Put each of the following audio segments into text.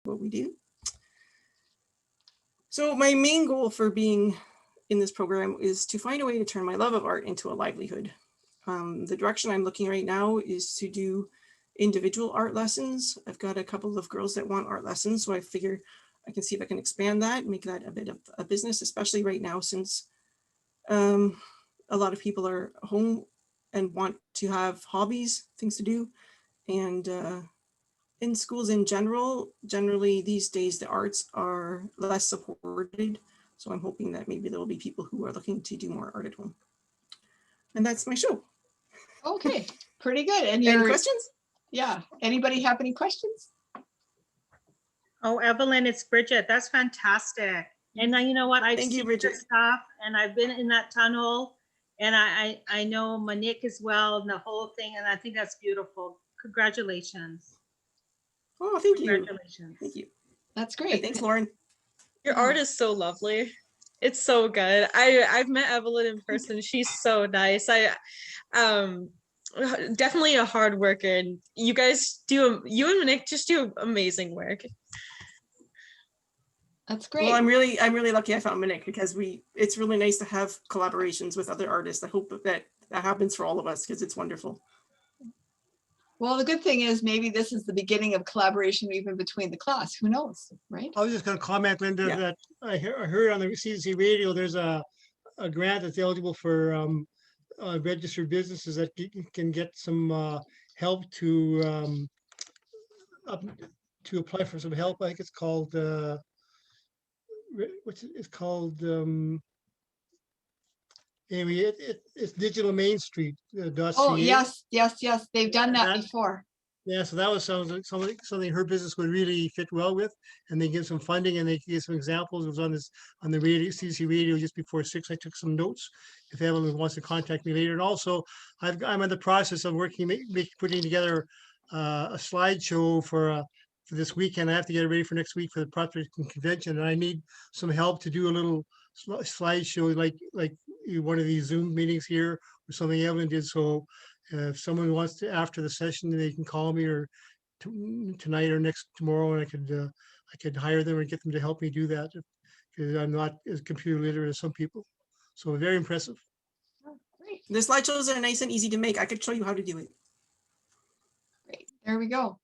what we do. So my main goal for being in this program is to find a way to turn my love of art into a livelihood. The direction I'm looking right now is to do individual art lessons. I've got a couple of girls that want art lessons, so I figure I can see if I can expand that, make that a bit of a business, especially right now since a lot of people are home and want to have hobbies, things to do. And in schools in generally these days, the arts are less supported. So I'm hoping that maybe there will be people who are looking to do more art at home. And that's my show. Okay, pretty good. And any questions? Yeah, anybody have any questions? Oh, Evelyn, it's Bridget. That's fantastic. And you know what? I've seen Bridget. your stuff, and I've been in that tunnel, and I know Monique as well, and the whole thing, and I think that's beautiful. Congratulations. Oh, thank you. Congratulations. Thank you. That's great. Thanks, Lauren. Your art is so lovely. It's so good. I've met Evelyn in person. She's so nice. Definitely a hard worker, and you and Monique just do amazing work. That's great. Well, I'm really lucky I found Monique because it's really nice to have collaborations with other artists. I hope that happens for all of us because it's wonderful. Well, the good thing is maybe this is the beginning of collaboration even between the class. Who knows, right? I was just going to comment, Linda, that I heard on the CDC radio, there's a grant that's eligible for registered businesses that can get some help to apply for some help. I think it's called anyway, it's Digital Main Street. Oh, yes. They've done that before. Yeah, so that was something her business would really fit well with, and they give some funding and they give some examples. It was on the radio, CC radio, just before 6. I took some notes. If Evelyn wants to contact me later, and also I'm in the process of putting together a slideshow for this weekend. I have to get it ready for next week for the Proctor convention, and I need some help to do a little slideshow like one of these Zoom meetings here or something Evelyn did. So if someone wants to, after the session, they can call me or tonight or tomorrow, and I could hire them and get them to help me do that because I'm not as computer literate as some people. So very impressive. Oh, great. The slideshows are nice and easy to make. I could show you how to do it. Great. There we go.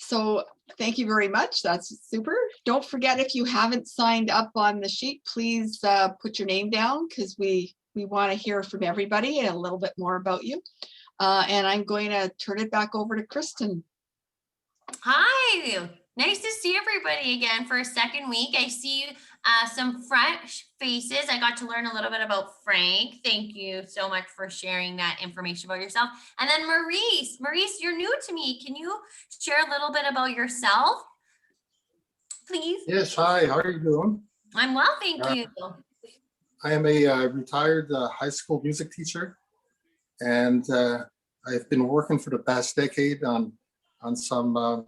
So thank you very much. That's super. Don't forget, if you haven't signed up on the sheet, please put your name down because we want to hear from everybody and a little bit more about you. And I'm going to turn it back over to Kristen. Hi, nice to see everybody again for a second week. I see some fresh faces. I got to learn a little bit about Frank. Thank you so much for sharing that information about yourself. And then Maurice, you're new to me. Can you share a little bit about yourself, please? Yes, hi, how are you doing? I'm well, thank you. I am a retired high school music teacher, and I've been working for the past decade on some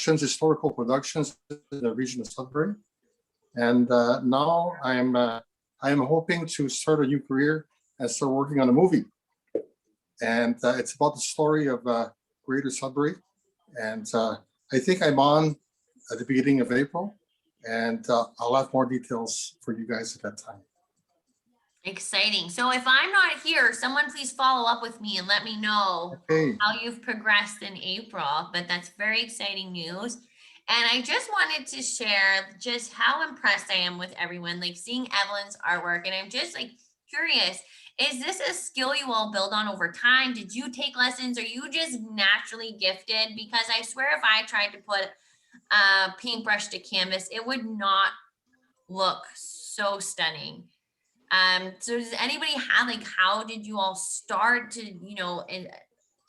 historical productions in the region of Sudbury. And now I am hoping to start a new career and start working on a movie. And it's about the story of Greater Sudbury. And I think I'm on at the beginning of April, and I'll have more details for you guys at that time. Exciting. So if I'm not here, someone please follow up with me and let me know how you've progressed in April. But that's very exciting news. And I just wanted to share just how impressed I am with everyone, like seeing Evelyn's artwork. And I'm just like curious, is this a skill you all build on over time? Did you take lessons? Are you just naturally gifted? Because I swear if I tried to put a paintbrush to canvas, it would not look so stunning. So does anybody have, like, how did you all start to,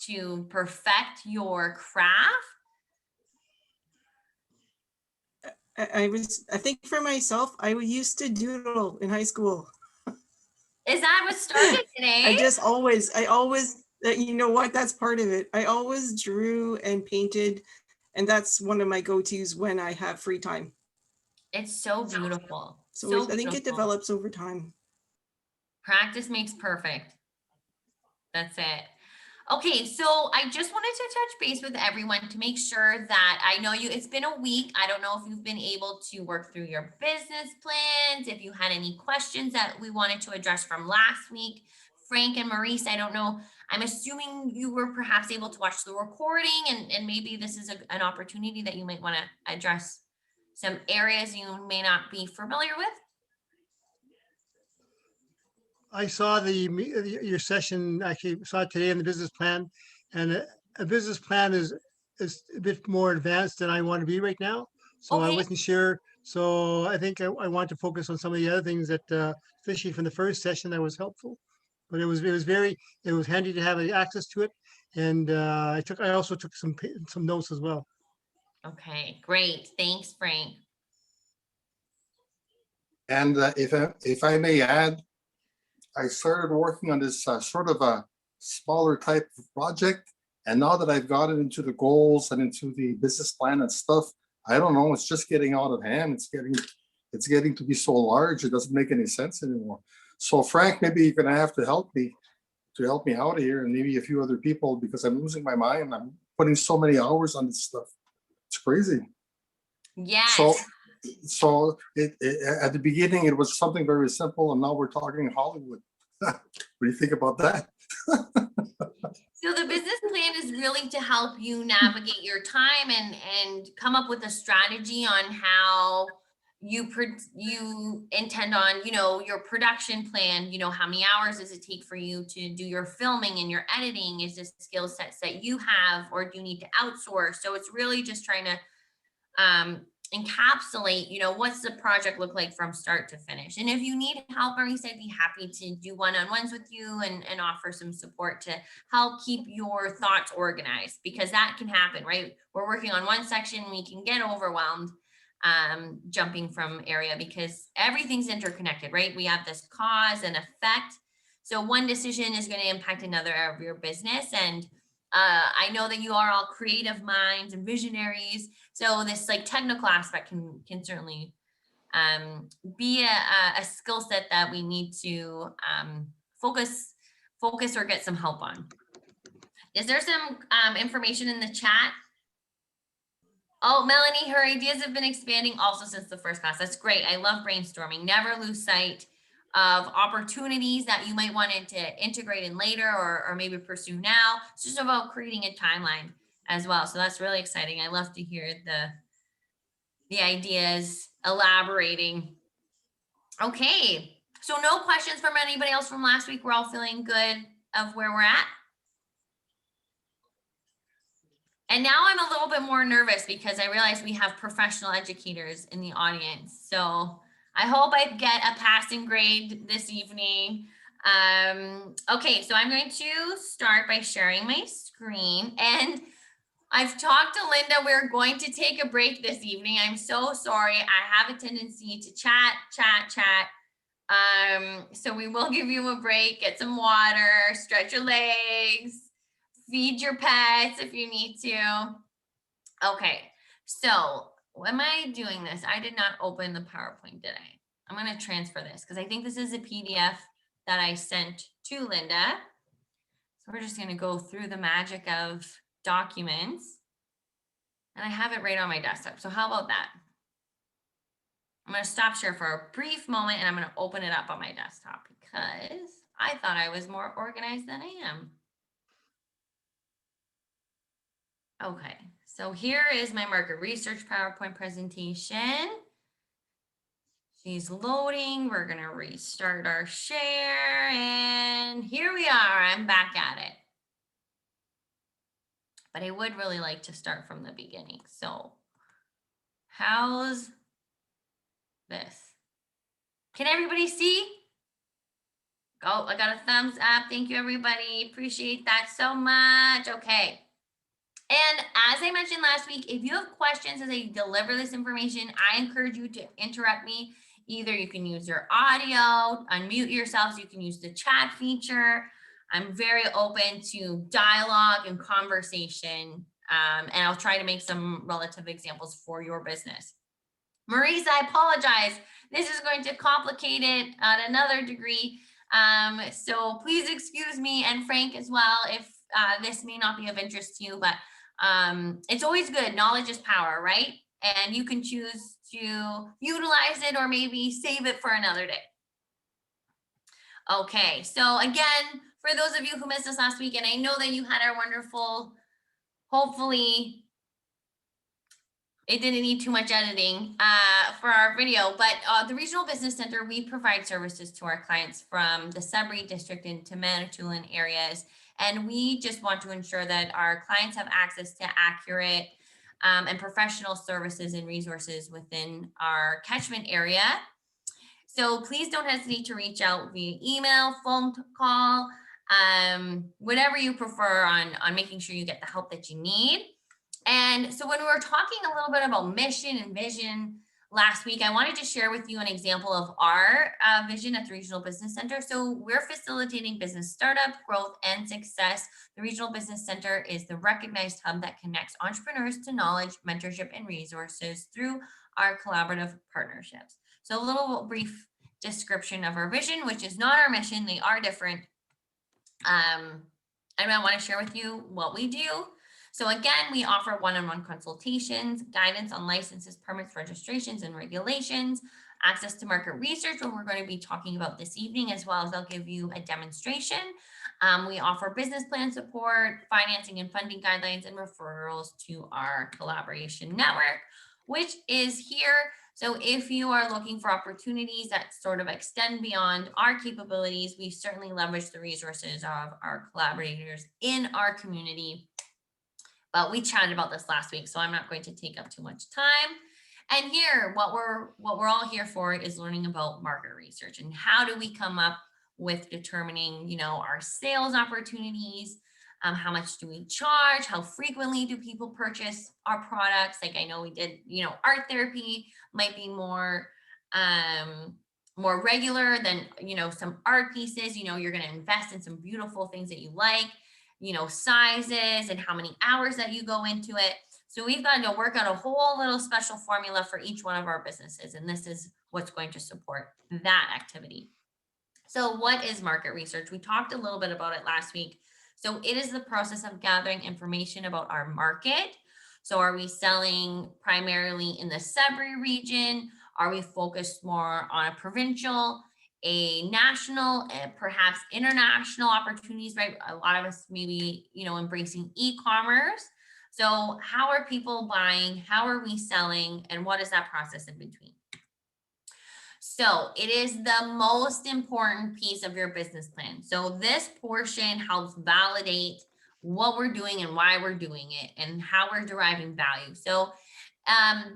to perfect your craft? I think for myself, I used to doodle in high school. Is that what started today? I always, you know what, that's part of it. I always drew and painted, and that's one of my go-tos when I have free time. It's so beautiful. So I think it develops over time. Practice makes perfect. That's it. Okay, so I just wanted to touch base with everyone to make sure that I know it's been a week. I don't know if you've been able to work through your business plans, if you had any questions that we wanted to address from last week. Frank and Maurice, I don't know. I'm assuming you were perhaps able to watch the recording, and maybe this is an opportunity that you might want to address some areas you may not be familiar with. I saw your session, actually saw it today in the business plan, and a business plan is a bit more advanced than I want to be right now. So I Okay. wasn't sure. So I think I want to focus on some of the other things that, especially from the first session, that was helpful. But it was handy to have access to it, and I also took some notes as well. Okay, great. Thanks, Frank. And if I may add, I started working on this sort of a smaller type of project. And now that I've gotten into the goals and into the business plan and stuff, I don't know, it's just getting out of hand. It's getting to be so large, it doesn't make any sense anymore. So Frank, maybe you're gonna have to help me out here, and maybe a few other people, because I'm losing my mind. I'm putting so many hours on this stuff. It's crazy. Yes. So at the beginning, it was something very simple, and now we're talking Hollywood. What do you think about that? So the business plan is really to help you navigate your time and come up with a strategy on how you intend on, your production plan. How many hours does it take for you to do your filming and your editing? Is this skill sets that you have, or do you need to outsource? So it's really just trying to encapsulate, what's the project look like from start to finish. And if you need help, Maurice, I'd be happy to do one-on-ones with you and offer some support to help keep your thoughts organized, because that can happen, right? We're working on one section, we can get overwhelmed jumping from area, because everything's interconnected, right? We have this cause and effect. So one decision is going to impact another area of your business. And I know that you are all creative minds and visionaries. So this technical aspect can certainly be a skill set that we need to focus or get some help on. Is there some information in the chat? Oh, Melanie, her ideas have been expanding also since the first class. That's great. I love brainstorming. Never lose sight of opportunities that you might want to integrate in later, or maybe pursue now. It's just about creating a timeline as well. So that's really exciting. I love to hear the ideas elaborating. Okay, so no questions from anybody else from last week. We're all feeling good of where we're at. And now I'm a little bit more nervous because I realize we have professional educators in the audience. So I hope I get a passing grade this evening. Okay, so I'm going to start by sharing my screen. And I've talked to Linda. We're going to take a break this evening. I'm so sorry. I have a tendency to chat. So we will give you a break, get some water, stretch your legs, feed your pets if you need to. Okay, so am I doing this? I did not open the PowerPoint, did I? I'm going to transfer this because I think this is a PDF that I sent to Linda. So we're just going to go through the magic of documents. And I have it right on my desktop. So how about that? I'm going to stop share for a brief moment and I'm going to open it up on my desktop because I thought I was more organized than I am. Okay, so here is my market research PowerPoint presentation. She's loading. We're going to restart our share. And here we are. I'm back at it. But I would really like to start from the beginning. So how's this? Can everybody see? Oh, I got a thumbs up. Thank you, everybody. Appreciate that so much. Okay. And as I mentioned last week, if you have questions as I deliver this information, I encourage you to interrupt me. Either you can use your audio, unmute yourselves, you can use the chat feature. I'm very open to dialogue and conversation, and I'll try to make some relative examples for your business. Maurice, I apologize. This is going to complicate it at another degree. So please excuse me, and Frank as well, this may not be of interest to you, but it's always good. Knowledge is power, right? And you can choose to utilize it or maybe save it for another day. Okay, so again, for those of you who missed us last week, and I know that you had our wonderful, hopefully it didn't need too much editing for our video, but the Regional Business Center, we provide services to our clients from the Sudbury District into Manitoulin areas. And we just want to ensure that our clients have access to accurate and professional services and resources within our catchment area. So please don't hesitate to reach out via email, phone call, whatever you prefer on making sure you get the help that you need. And so when we were talking a little bit about mission and vision last week, I wanted to share with you an example of our vision at the Regional Business Center. So we're facilitating business startup, growth, and success. The Regional Business Center is the recognized hub that connects entrepreneurs to knowledge, mentorship, and resources through our collaborative partnerships. So a little brief description of our vision, which is not our mission. They are different. And I want to share with you what we do. So again, we offer one-on-one consultations, guidance on licenses, permits, registrations, and regulations, access to market research, what we're going to be talking about this evening, as well as I'll give you a demonstration. We offer business plan support, financing and funding guidelines, and referrals to our collaboration network, which is here. So if you are looking for opportunities that sort of extend beyond our capabilities, we certainly leverage the resources of our collaborators in our community. But we chatted about this last week, so I'm not going to take up too much time. And here, what we're all here for is learning about market research and how do we come up with determining, our sales opportunities, how much do we charge, how frequently do people purchase our products? Like I know we did, art therapy might be more regular than, some art pieces. You're going to invest in some beautiful things that you like. Sizes and how many hours that you go into it. So we've got to work out a whole little special formula for each one of our businesses. And this is what's going to support that activity. So what is market research? We talked a little bit about it last week. So it is the process of gathering information about our market. So are we selling primarily in the Sudbury region? Are we focused more on a provincial, a national, and perhaps international opportunities, right? A lot of us maybe, embracing e-commerce. So how are people buying? How are we selling? And what is that process in between? So it is the most important piece of your business plan. So this portion helps validate what we're doing and why we're doing it and how we're deriving value. So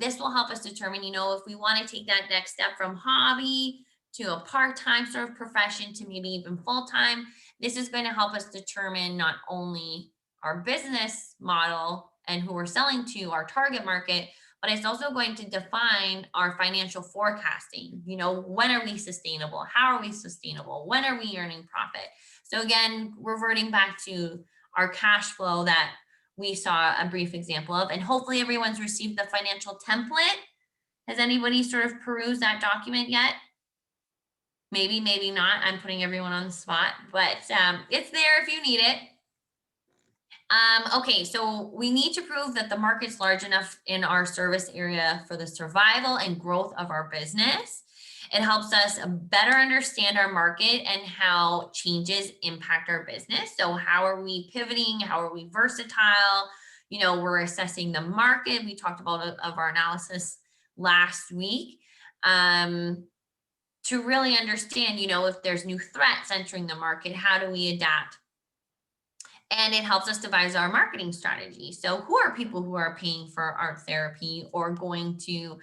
this will help us determine, if we want to take that next step from hobby to a part-time sort of profession to maybe even full-time. This is going to help us determine not only our business model and who we're selling to, our target market, but it's also going to define our financial forecasting. When are we sustainable? How are we sustainable? When are we earning profit? So again, reverting back to our cash flow that we saw a brief example of, and hopefully everyone's received the financial template. Has anybody sort of perused that document yet? Maybe, maybe not. I'm putting everyone on the spot, but it's there if you need it. Okay, so we need to prove that the market's large enough in our service area for the survival and growth of our business. It helps us better understand our market and how changes impact our business. So how are we pivoting? How are we versatile? We're assessing the market. We talked about of our analysis last week. To really understand, if there's new threats entering the market, how do we adapt? And it helps us devise our marketing strategy. So who are people who are paying for art therapy or going to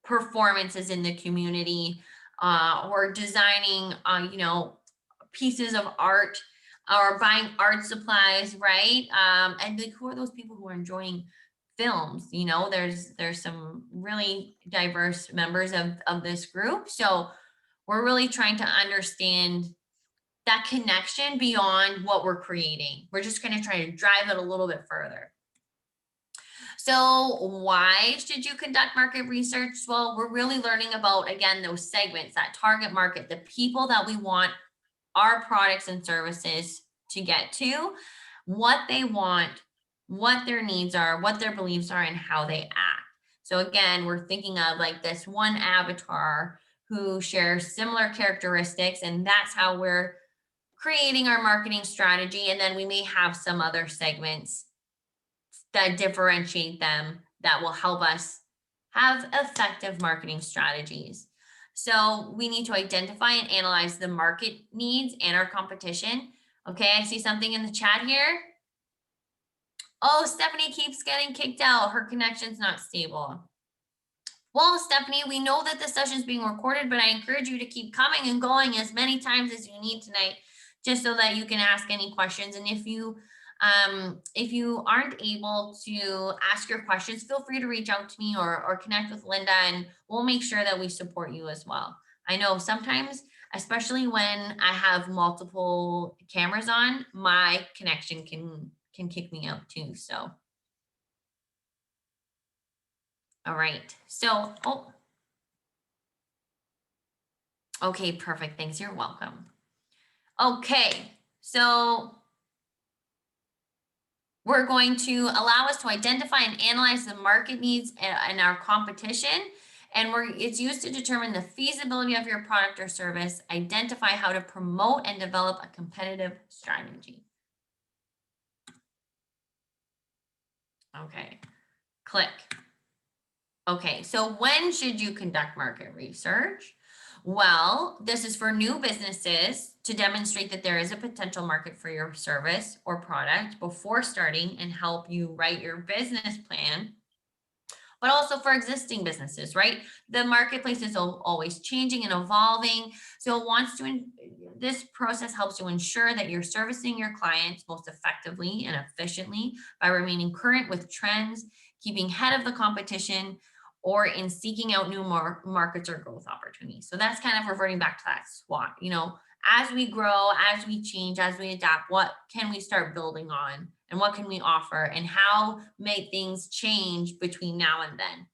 performances in the community or designing, pieces of art or buying art supplies, right? And like, who are those people who are enjoying films? There's some really diverse members of this group. So we're really trying to understand that connection beyond what we're creating. We're just going to try to drive it a little bit further. So why should you conduct market research? Well, we're really learning about, again, those segments, that target market, the people that we want our products and services to get to, what they want, what their needs are, what their beliefs are, and how they act. So again, we're thinking of like this one avatar who shares similar characteristics, and that's how we're creating our marketing strategy. And then we may have some other segments that differentiate them that will help us have effective marketing strategies. So we need to identify and analyze the market needs and our competition. Okay, I see something in the chat here. Oh, Stephanie keeps getting kicked out. Her connection's not stable. Well, Stephanie, we know that the session is being recorded, but I encourage you to keep coming and going as many times as you need tonight, just so that you can ask any questions. And if you aren't able to ask your questions, feel free to reach out to me or connect with Linda, and we'll make sure that we support you as well. I know sometimes, especially when I have multiple cameras on, my connection can kick me out too. So, all right. So, oh, okay, perfect. Thanks. You're welcome. Okay, so we're going to allow us to identify and analyze the market needs and our competition. And it's used to determine the feasibility of your product or service, identify how to promote and develop a competitive strategy. Okay, click. Okay, so when should you conduct market research? Well, this is for new businesses to demonstrate that there is a potential market for your service or product before starting and help you write your business plan. But also for existing businesses, right? The marketplace is always changing and evolving. So this process helps to ensure that you're servicing your clients most effectively and efficiently by remaining current with trends, keeping ahead of the competition, or in seeking out new markets or growth opportunities. So that's kind of reverting back to that SWOT. As we grow, as we change, as we adapt, what can we start building on? And what can we offer? And how may things change between now and then?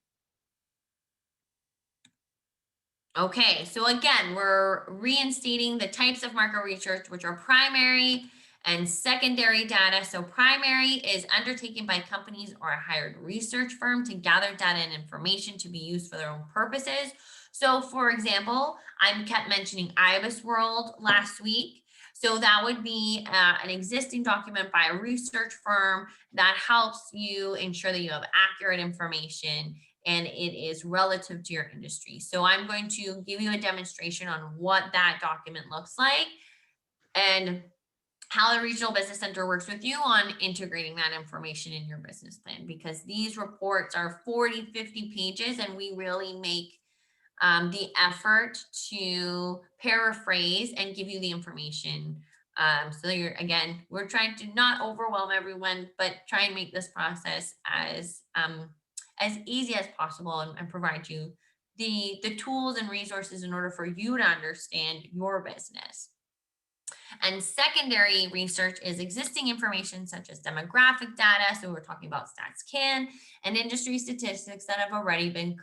Okay, so again, we're reinstating the types of market research, which are primary and secondary data. So primary is undertaken by companies or a hired research firm to gather data and information to be used for their own purposes. So for example, I kept mentioning IBIS World last week. So that would be an existing document by a research firm that helps you ensure that you have accurate information and it is relative to your industry. So I'm going to give you a demonstration on what that document looks like and how the regional business center works with you on integrating that information in your business plan, because these reports are 40, 50 pages and we really make the effort to paraphrase and give you the information. So we're trying to not overwhelm everyone, but try and make this process as easy as possible and provide you the tools and resources in order for you to understand your business. And secondary research is existing information such as demographic data. So we're talking about StatsCan and industry statistics that have already been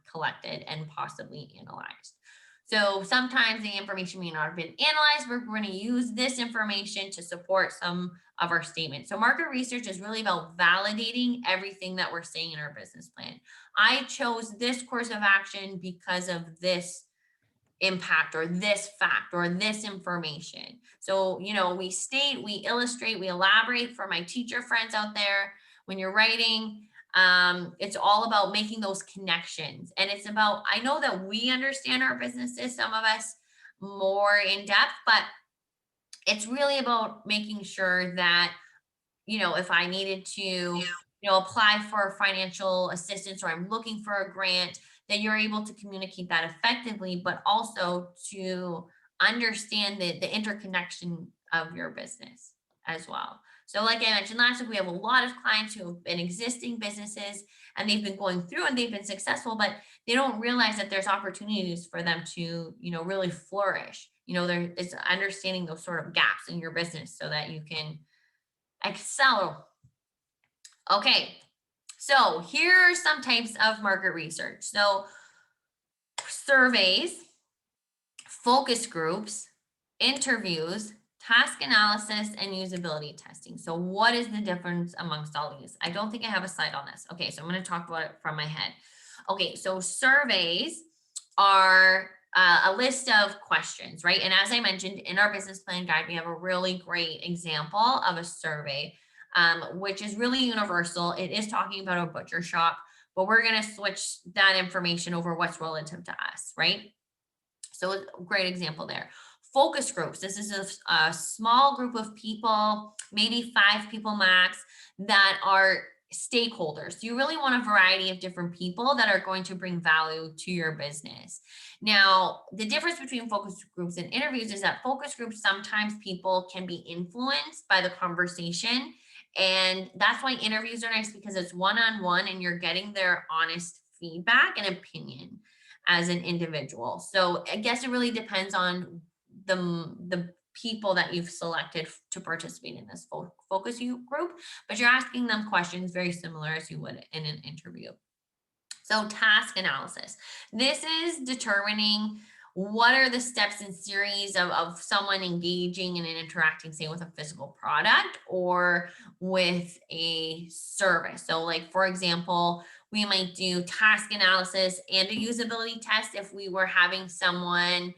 collected and possibly analyzed. So sometimes the information may not have been analyzed. We're going to use this information to support some of our statements. So market research is really about validating everything that we're saying in our business plan. I chose this course of action because of this impact or this fact or this information. So, we state, we illustrate, we elaborate. For my teacher friends out there, when you're writing, it's all about making those connections. And it's about, I know that we understand our businesses, some of us more in depth, but it's really about making sure that, if I needed to, apply for financial assistance or I'm looking for a grant, that you're able to communicate that effectively, but also to understand the interconnection of your business as well. So like I mentioned last week, we have a lot of clients who have been existing businesses and they've been going through and they've been successful, but they don't realize that there's opportunities for them to, really flourish. It's understanding those sort of gaps in your business so that you can excel. Okay, so here are some types of market research. So surveys, focus groups, interviews, task analysis and usability testing. So what is the difference amongst all these? I don't think I have a slide on this. Okay, so I'm going to talk about it from my head. Okay, so surveys are a list of questions, right? And as I mentioned in our business plan guide, we have a really great example of a survey, which is really universal. It is talking about a butcher shop, but we're going to switch that information over what's relative to us, right? So a great example there. Focus groups. This is a small group of people, maybe 5 people max, that are stakeholders. You really want a variety of different people that are going to bring value to your business. Now, the difference between focus groups and interviews is that focus groups, sometimes people can be influenced by the conversation. And that's why interviews are nice, because it's one-on-one and you're getting their honest feedback and opinion as an individual. So I guess it really depends on the people that you've selected to participate in this focus group, but you're asking them questions very similar as you would in an interview. So task analysis. This is determining what are the steps and series of someone engaging and interacting, say, with a physical product or with a service. So like, for example, we might do task analysis and a usability test if we were having someone,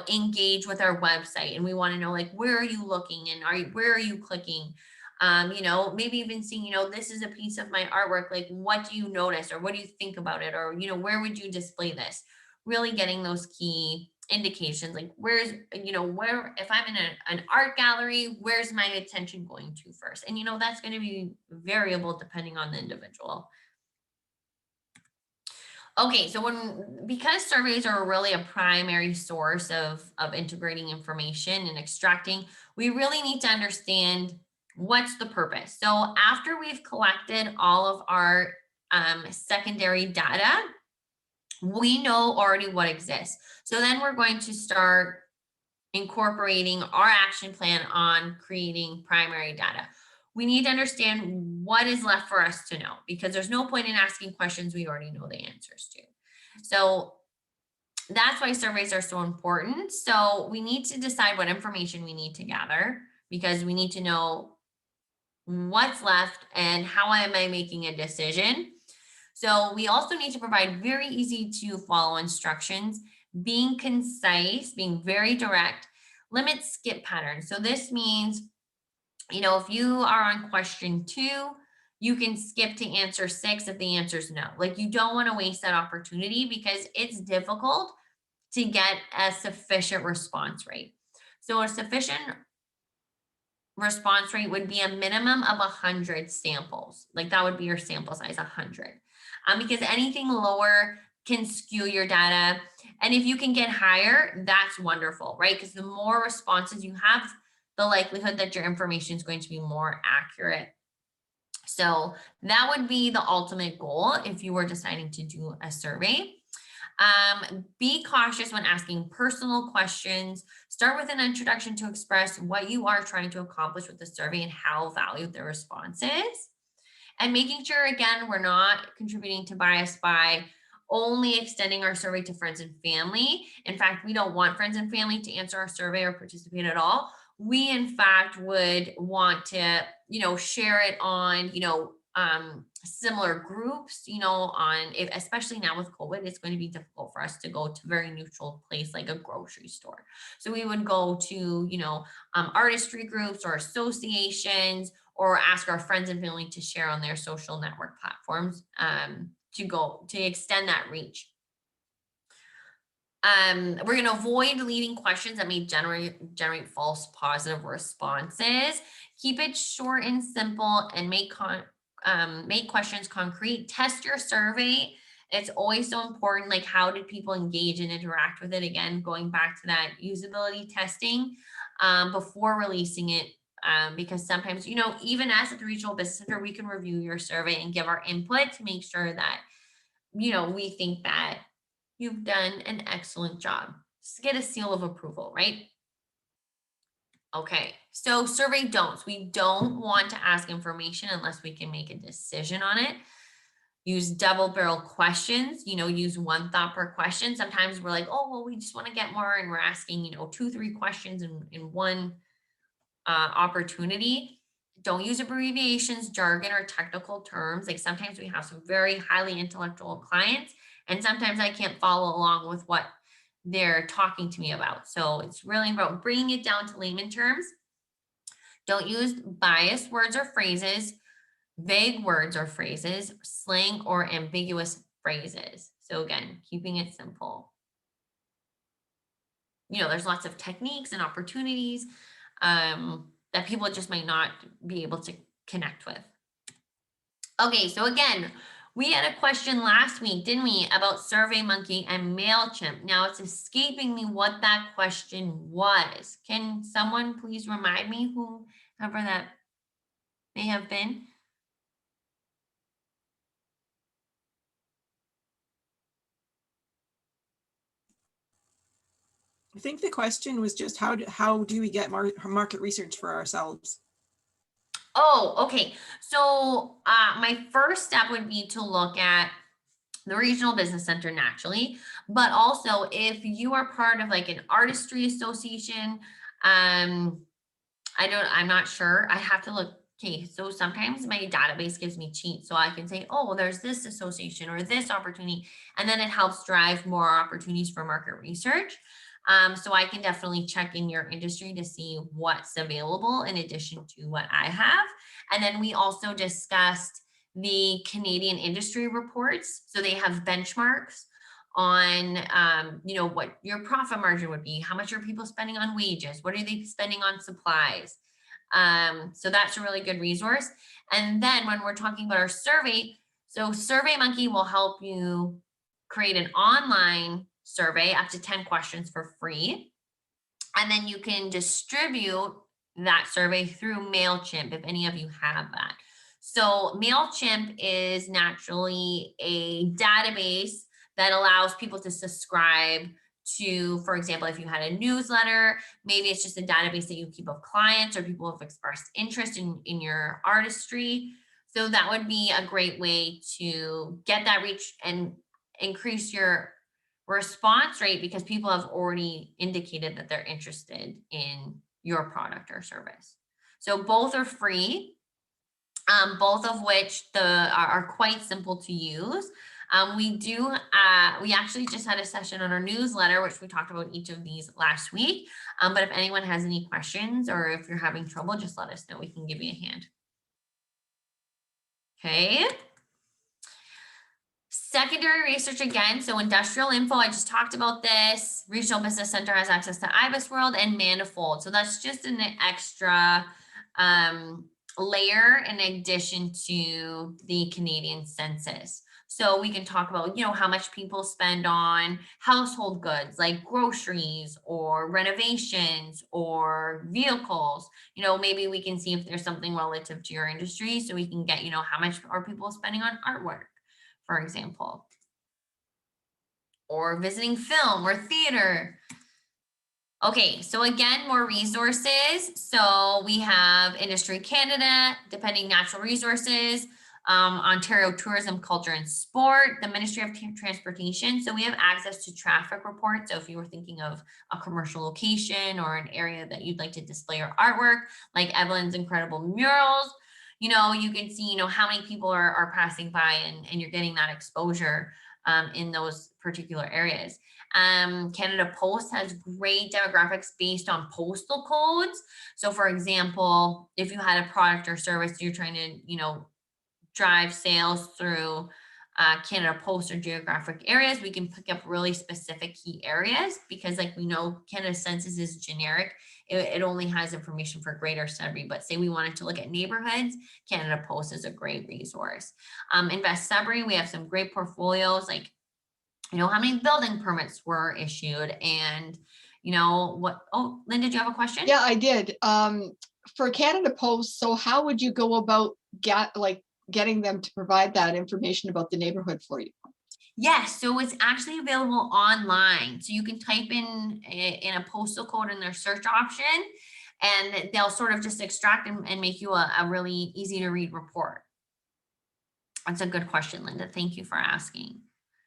engage with our website, and we want to know, like, where are you looking and where are you clicking? Maybe even seeing, this is a piece of my artwork, like, what do you notice, or what do you think about it? Or, where would you display this? Really getting those key indications, like where, if I'm in an art gallery, where's my attention going to first? And, that's going to be variable depending on the individual. Okay, so because surveys are really a primary source of integrating information and extracting, we really need to understand what's the purpose. So after we've collected all of our secondary data, we know already what exists. So then we're going to start incorporating our action plan on creating primary data. We need to understand what is left for us to know, because there's no point in asking questions we already know the answers to. So that's why surveys are so important. So we need to decide what information we need to gather, because we need to know what's left and how am I making a decision. So we also need to provide very easy to follow instructions, being concise, being very direct, limit skip patterns. So this means, if you are on question 2, you can skip to answer 6 if the answer is no. Like, you don't want to waste that opportunity, because it's difficult to get a sufficient response rate. So a sufficient response rate would be a minimum of 100 samples. Like, that would be your sample size, 100. Because anything lower can skew your data. And if you can get higher, that's wonderful, right? Because the more responses you have, the likelihood that your information is going to be more accurate. So that would be the ultimate goal if you were deciding to do a survey. Be cautious when asking personal questions. Start with an introduction to express what you are trying to accomplish with the survey and how valued the response is. And making sure, again, we're not contributing to bias by only extending our survey to friends and family. In fact, we don't want friends and family to answer our survey or participate at all. We, in fact, would want to, share it on, similar groups, especially now with COVID, it's going to be difficult for us to go to a very neutral place like a grocery store. So we would go to, artistry groups or associations, or ask our friends and family to share on their social network platforms to extend that reach. We're going to avoid leading questions that may generate false positive responses. Keep it short and simple, and make questions concrete. Test your survey. It's always so important. Like, how did people engage and interact with it? Again, going back to that usability testing before releasing it. Because sometimes, even as a regional business center, we can review your survey and give our input to make sure that, we think that you've done an excellent job. Just get a seal of approval, right? Okay, so survey don'ts. We don't want to ask information unless we can make a decision on it. Use double barrel questions, use one thought per question. Sometimes we're like, oh, well, we just want to get more, and we're asking, 2-3 questions in one opportunity. Don't use abbreviations, jargon, or technical terms. Like sometimes we have some very highly intellectual clients, and sometimes I can't follow along with what they're talking to me about. So it's really about bringing it down to layman terms. Don't use biased words or phrases, vague words or phrases, slang or ambiguous phrases. So again, keeping it simple. You know, there's lots of techniques and opportunities that people just might not be able to connect with. Okay, so again, we had a question last week, didn't we, about SurveyMonkey and MailChimp. Now it's escaping me what that question was. Can someone please remind me, whoever that may have been? I think the question was just how do we get market research for ourselves? Oh, okay. So my first step would be to look at the regional business center naturally, but also if you are part of like an artistry association, I'm not sure. I have to look. Okay, so sometimes my database gives me cheats, so I can say, oh, well, there's this association or this opportunity, and then it helps drive more opportunities for market research. So I can definitely check in your industry to see what's available in addition to what I have. And then we also discussed the Canadian industry reports. So they have benchmarks on, you know, what your profit margin would be, how much are people spending on wages, what are they spending on supplies. So that's a really good resource. And then when we're talking about our survey, so SurveyMonkey will help you create an online survey up to 10 questions for free. And then you can distribute that survey through MailChimp if any of you have that. So MailChimp is naturally a database that allows people to subscribe to, for example, if you had a newsletter, maybe it's just a database that you keep of clients or people have expressed interest in your artistry. So that would be a great way to get that reach and increase your response rate because people have already indicated that they're interested in your product or service. So both are free, both of which are quite simple to use. We actually just had a session on our newsletter, which we talked about each of these last week. But if anyone has any questions or if you're having trouble, just let us know. We can give you a hand. Okay. Secondary research again, so industrial info, I just talked about this. Regional Business Center has access to IBIS World and Manifold. So that's just an extra layer in addition to the Canadian census. So we can talk about, you know, how much people spend on household goods like groceries or renovations or vehicles. You know, maybe we can see if there's something relative to your industry so we can get, you know, how much are people spending on artwork, for example, or visiting film or theater. Okay, so again, more resources. So we have Industry Canada, depending natural resources, Ontario Tourism, Culture and Sport, the Ministry of Transportation. So we have access to traffic reports. So if you were thinking of a commercial location or an area that you'd like to display your artwork, like Evelyn's incredible murals, you know, you can see, you know, how many people are passing by and you're getting that exposure in those particular areas. Canada Post has great demographics based on postal codes. So for example, if you had a product or service, you're trying to, you know, drive sales through Canada Post or geographic areas, we can pick up really specific key areas because like we know Canada Census is generic. It only has information for Greater Sudbury, but say we wanted to look at neighborhoods, Canada Post is a great resource. Invest Sudbury, we have some great portfolios like, you know, how many building permits were issued and, you know, what, oh, Linda, do you have a question? Yeah, I did. For Canada Post, so how would you go about getting them to provide that information about the neighborhood for you? Yes, so it's actually available online. So you can type in a postal code in their search option and they'll sort of just extract and make you a really easy to read report. That's a good question, Linda. Thank you for asking.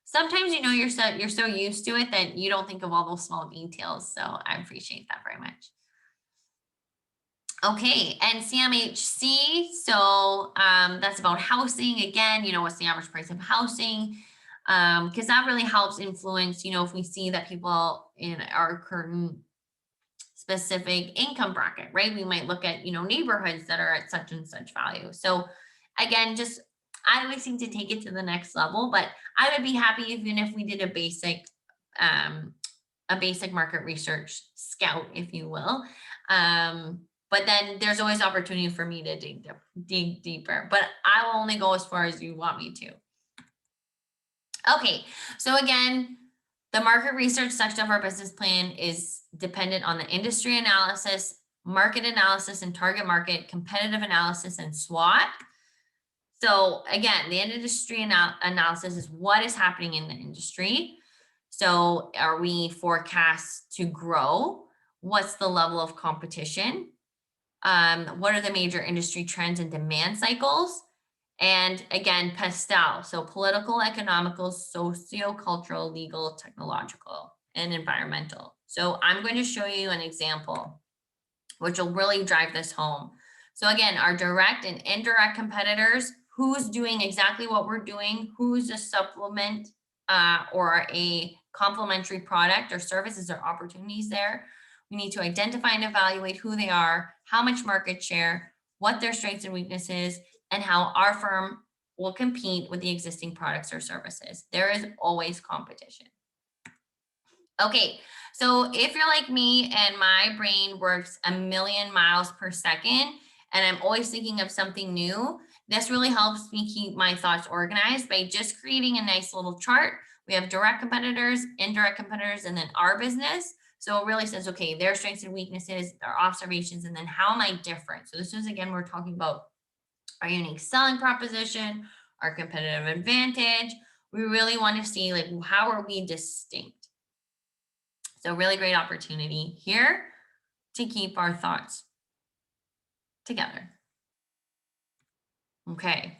Sometimes, you know, you're so used to it that you don't think of all those small details. So I appreciate that very much. Okay, and CMHC, so that's about housing. Again, you know, what's the average price of housing? Because that really helps influence, you know, if we see that people in our current specific income bracket, right? We might look at, you know, neighborhoods that are at such and such value. So again, just I always seem to take it to the next level, but I would be happy even if we did a basic market research scout, if you will. But then there's always opportunity for me to dig deeper, but I will only go as far as you want me to. Okay, so again, the market research section of our business plan is dependent on the industry analysis, market analysis and target market, competitive analysis, and SWOT. So again, the industry analysis is what is happening in the industry. So are we forecast to grow? What's the level of competition? What are the major industry trends and demand cycles? And again, PESTEL, so political, economical, socio-cultural, legal, technological, and environmental. So I'm going to show you an example, which will really drive this home. So again, our direct and indirect competitors, who's doing exactly what we're doing, who's a supplement or a complementary product or services or opportunities there. We need to identify and evaluate who they are, how much market share, what their strengths and weaknesses, and how our firm will compete with the existing products or services. There is always competition. Okay, so if you're like me and my brain works a million miles per second, and I'm always thinking of something new, this really helps me keep my thoughts organized by just creating a nice little chart. We have direct competitors, indirect competitors, and then our business. So it really says, okay, their strengths and weaknesses, their observations, and then how am I different? So this is, again, we're talking about our unique selling proposition, our competitive advantage. We really want to see, like, how are we distinct? So really great opportunity here to keep our thoughts together. Okay.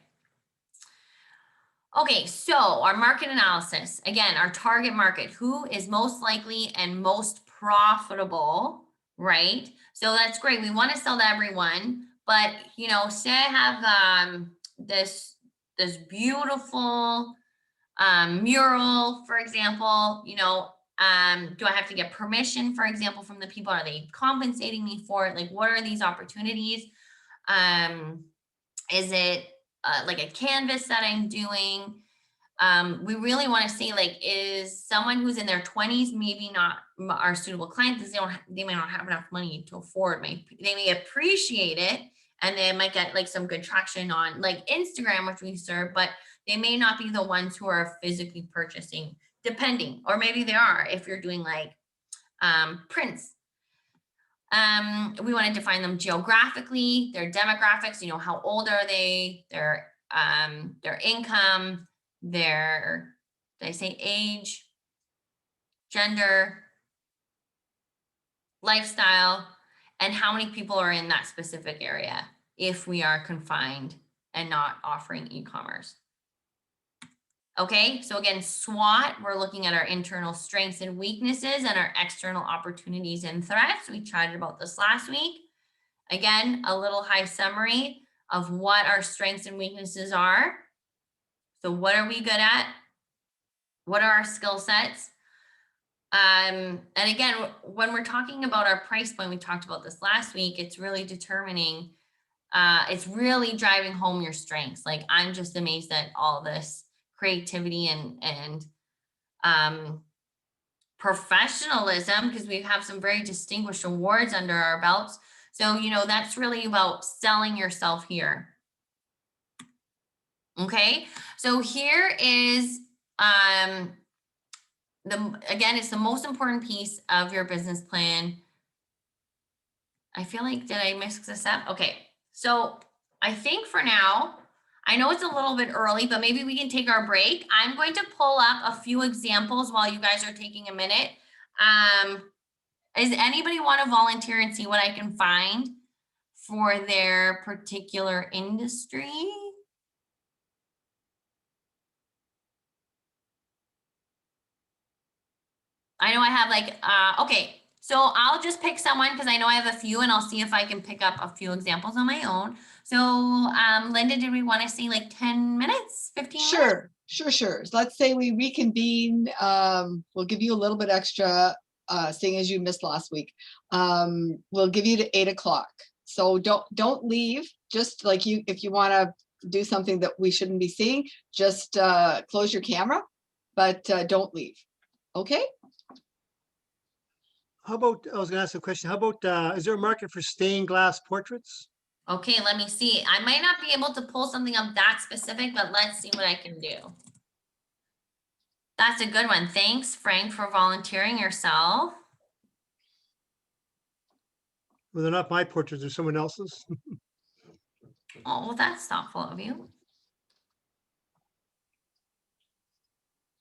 Okay, so our market analysis, again, our target market, who is most likely and most profitable, right? So that's great. We want to sell to everyone, but you know, say I have this beautiful mural, for example, you know, do I have to get permission, for example, from the people? Are they compensating me for it? Like, what are these opportunities? Is it like a canvas that I'm doing? We really want to see, like, is someone who's in their 20s maybe not our suitable client, because they may not have enough money to afford me. They may appreciate it and they might get like some good traction on like Instagram, which we serve, but they may not be the ones who are physically purchasing, depending, or maybe they are if you're doing like prints. We want to define them geographically, their demographics, you know, how old are they, their income, their, did I say age, gender, lifestyle, and how many people are in that specific area if we are confined and not offering e-commerce. Okay, so again, SWOT, we're looking at our internal strengths and weaknesses and our external opportunities and threats. We chatted about this last week. Again, a little high summary of what our strengths and weaknesses are. So what are we good at? What are our skill sets? And again, when we're talking about our price point, we talked about this last week, it's really determining, it's really driving home your strengths. Like, I'm just amazed at all this creativity and professionalism, because we have some very distinguished awards under our belts. So, you know, that's really about selling yourself here. Okay, so here is, again, it's the most important piece of your business plan. I feel like, did I mix this up? Okay, so I think for now, I know it's a little bit early, but maybe we can take our break. I'm going to pull up a few examples while you guys are taking a minute. Does anybody want to volunteer and see what I can find for their particular industry? I know I have like, okay, So I'll just pick someone because I know I have a few and I'll see if I can pick up a few examples on my own. So Linda, did we want to say like 10 minutes, 15 minutes? Sure. Let's say we reconvene. We'll give you a little bit extra, seeing as you missed last week. We'll give you to 8 o'clock. So don't leave. Just like if you want to do something that we shouldn't be seeing, just close your camera, but don't leave. Okay? How about, I was gonna ask a question. How about, is there a market for stained glass portraits? Okay, let me see. I might not be able to pull something up that specific, but let's see what I can do. That's a good one. Thanks, Frank, for volunteering yourself. Well, they're not my portraits, they're someone else's. Oh, well, that's thoughtful of you.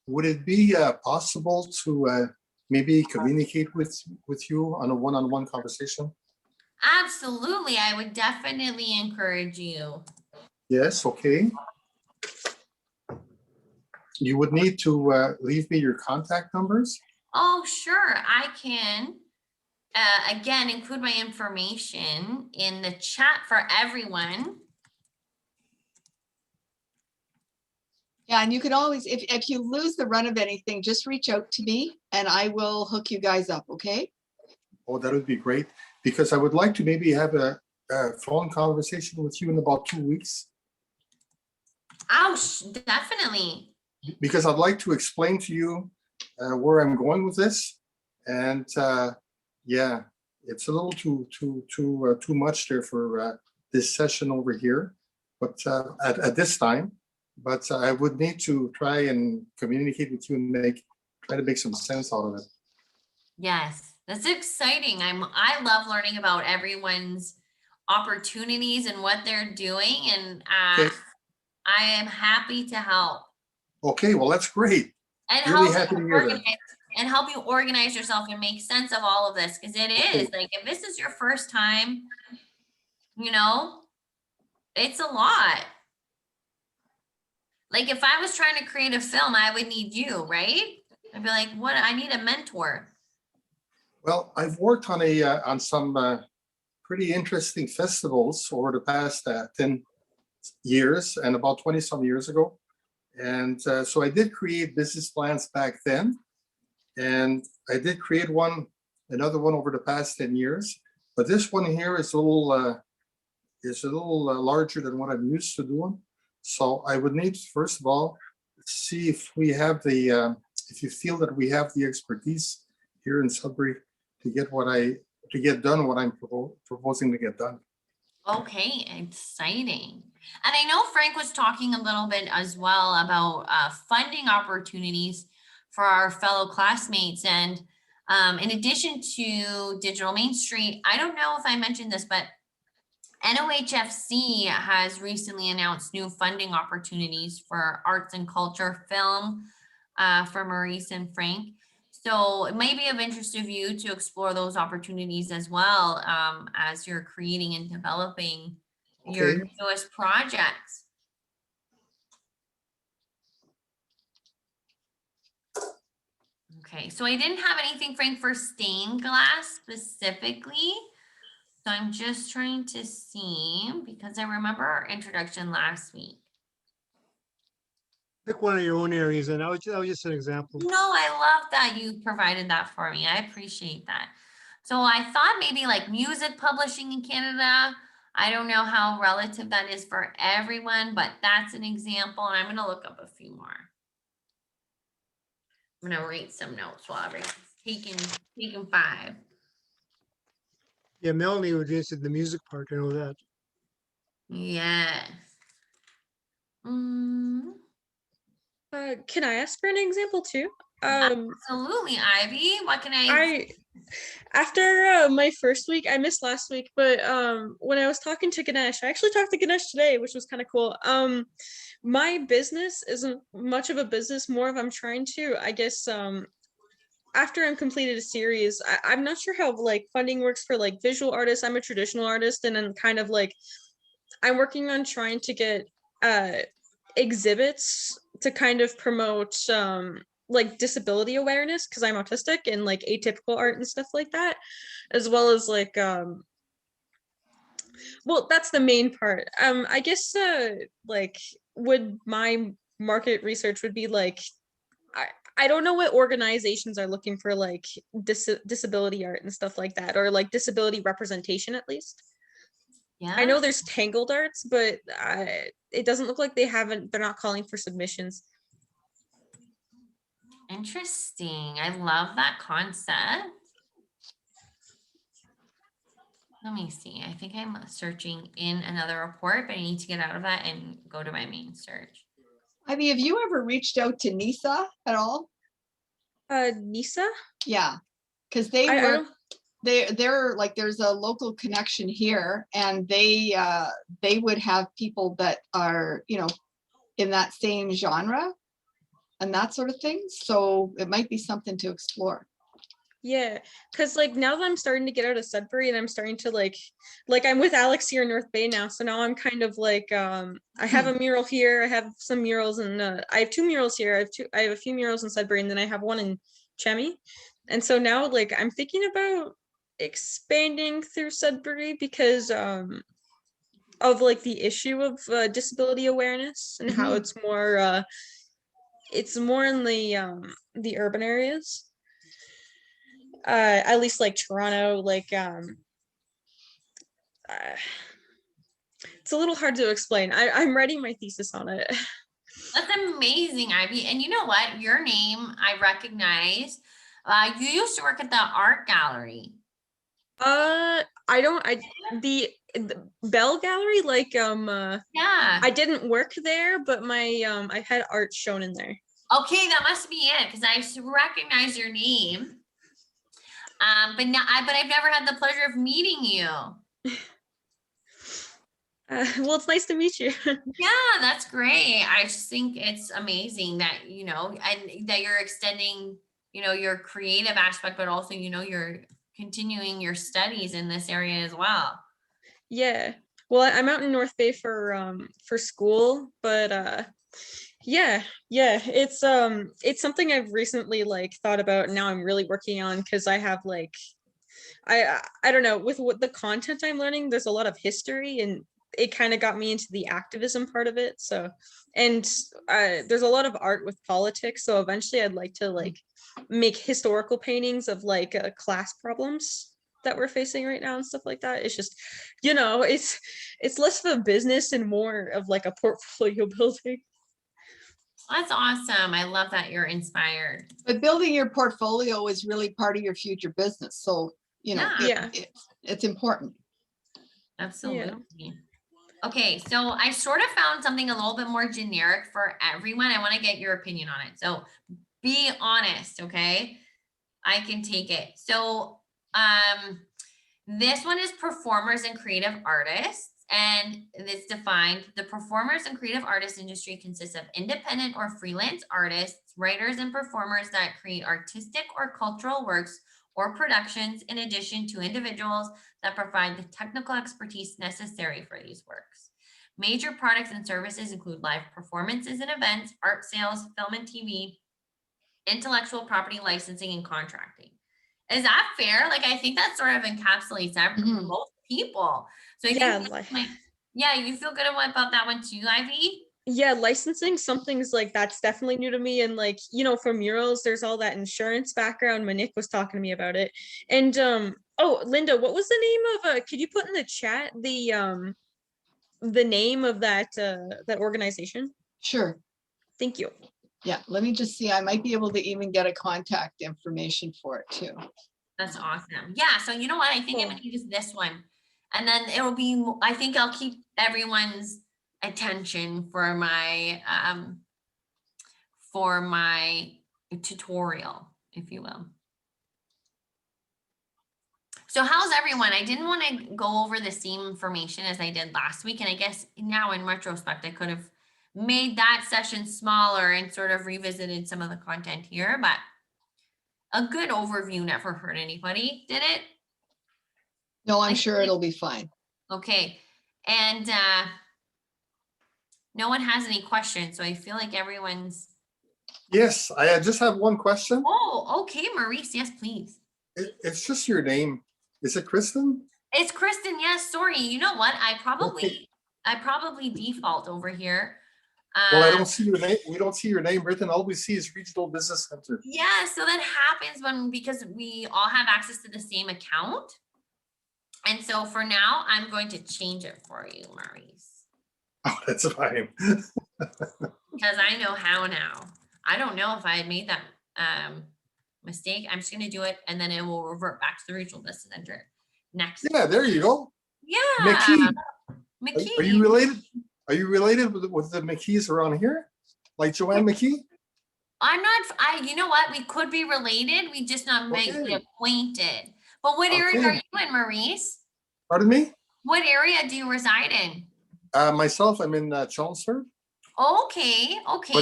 Would it be possible to maybe communicate with you on a one-on-one conversation? Absolutely. I would definitely encourage you. Yes, okay. You would need to leave me your contact numbers. Oh, sure. I can, again, include my information in the chat for everyone. Yeah, and you can always, if you lose the run of anything, just reach out to me and I will hook you guys up, okay? Oh, that would be great, because I would like to maybe have a phone conversation with you in about 2 weeks, Ouch, definitely. because I'd like to explain to you where I'm going with this. And yeah, it's a little too much there for this session over here, but at this time. But I would need to try and communicate with you and try to make some sense out of it. Yes, that's exciting. I love learning about everyone's opportunities and what they're doing, and Okay. I am happy to help. Okay, well, that's great. And Really help happy you to hear that. organize and help you organize yourself and make sense of all of this, because it is like, if this is your first time, you know, it's a lot. Like if I was trying to create a film, I would need you, right? I'd be like, what? I need a mentor. Well, I've worked on some pretty interesting festivals over the past 10 years and about 20 some years ago. And so I did create business plans back then. And I did create another one over the past 10 years. But this one here is a little larger than what I'm used to doing. So I would need to, first of all, see if we have if you feel that we have the expertise here in Sudbury to get done what I'm proposing to get done. Okay, exciting. And I know Frank was talking a little bit as well about funding opportunities for our fellow classmates. And in addition to Digital Main Street, I don't know if I mentioned this, but NOHFC has recently announced new funding opportunities for arts and culture film for Maurice and Frank. So it may be of interest of you to explore those opportunities as well as you're creating and developing your newest projects. Okay, so I didn't have anything, Frank, for stained glass specifically. So I'm just trying to see, because I remember our introduction last week. Pick one of your own areas, and that was just an example. No, I love that you provided that for me. I appreciate that. So I thought maybe like music publishing in Canada. I don't know how relative that is for everyone, but that's an example. And I'm going to look up a few more. I'm going to write some notes while everyone's taking 5. Yeah, Melanie would be interested in the music part, I know that. Yes. Can I ask for an example too? Absolutely, Ivy. What can I after my first week, I missed last week, but when I was talking to Ganesh, I actually talked to Ganesh today, which was kind of cool. My business isn't much of a business, more of I'm trying to, I guess, after I'm completed a series, I'm not sure how like funding works for like visual artists. I'm a traditional artist, and I'm kind of like, I'm working on trying to get exhibits to kind of promote like disability awareness because I'm autistic and like atypical art and stuff like that, as well as like well, that's the main part. I guess like would my market research would be like I don't know what organizations are looking for like disability art and stuff like that, or like disability representation at least. Yeah. I know there's Tangled Arts, but it doesn't look like they're not calling for submissions. Interesting. I love that concept. Let me see. I think I'm searching in another report, but I need to get out of that and go to my main search. Ivy, have you ever reached out to NISA at all? Nisa? Yeah, because I they're like, there's a local connection here, and they would have people that are, you know, in that same genre and that sort of thing. So it might be something to explore. Yeah, because like now that I'm starting to get out of Sudbury and I'm starting to like I'm with Alex here in North Bay now, so now I'm kind of like I have a mural here, I have some murals, and I have 2 murals here. I have a few murals in Sudbury, and then I have one in Chemi, and so now like I'm thinking about expanding through Sudbury because of like the issue of disability awareness and how it's more in the urban areas. At least like Toronto, like it's a little hard to explain. I'm writing my thesis on it. That's amazing, Ivy. And you know what? Your name I recognize. You used to work at the art gallery. The Bell Gallery, like Yeah. I didn't work there, but my I had art shown in there. Okay, that must be it, because I recognize your name. But I've never had the pleasure of meeting you. Well, it's nice to meet you. Yeah, that's great. I just think it's amazing that, you know, and that you're extending, you know, your creative aspect, but also, you know, you're continuing your studies in this area as well. Yeah. Well, I'm out in North Bay for school, but yeah, it's something I've recently like thought about, and now I'm really working on, because I have like I don't know, with what the content I'm learning, there's a lot of history, and it kind of got me into the activism part of it. So, and there's a lot of art with politics, so eventually I'd like to like make historical paintings of like class problems that we're facing right now and stuff like that. It's just, you know, it's less of a business and more of like a portfolio building. That's awesome. I love that you're inspired. But building your portfolio is really part of your future business. So, you know, Yeah. it's important. Absolutely. Okay, so I sort of found something a little bit more generic for everyone. I want to get your opinion on it. So be honest, okay? I can take it. So this one is performers and creative artists. And it's defined: the performers and creative artist industry consists of independent or freelance artists, writers, and performers that create artistic or cultural works or productions, in addition to individuals that provide the technical expertise necessary for these works. Major products and services include live performances and events, art sales, film and TV, intellectual property licensing, and contracting. Is that fair? Like, I think that sort of encapsulates that for most people. So I think, yeah, you feel good about that one too, Ivy? Yeah, licensing, something's like that's definitely new to me. And like, you know, for murals, there's all that insurance background. Manik was talking to me about it. And oh, Linda, what was the name of could you put in the chat the name of that that organization? Sure. Thank you. Yeah, let me just see. I might be able to even get a contact information for it too. That's awesome. Yeah, so you know what? I think I'm gonna use this one. And then it'll be, I think I'll keep everyone's attention for my tutorial, if you will. So how's everyone? I didn't want to go over the same information as I did last week. And I guess now in retrospect, I could have made that session smaller and sort of revisited some of the content here, but a good overview never hurt anybody, did it? No, I'm sure it'll be fine. Okay. And no one has any questions, so I feel like everyone's Yes, I just have one question. Oh, okay, Maurice. Yes, please. It's just your name. Is it Kristen? It's Kristen. Yes, sorry. You know what? I Okay. probably default over here. Well, I don't see your name. We don't see your name written. All we see is Regional Business Center. Yeah, so that happens because we all have access to the same account. And so for now, I'm going to change it for you, Maurice, Oh, that's fine. because I know how now. I don't know if I had made that mistake. I'm just going to do it, and then it will revert back to the Regional Business Center next. Yeah, there you go. Yeah. McKee. McKee. Are you related? Are you related with the McKees around here? Like Joanne McKee? I'm not, you know what? We could be related. We just not make Okay. acquainted. But what area Okay. are you in, Maurice? Pardon me? What area do you reside in? Myself, I'm in Chelmsford. Okay, okay.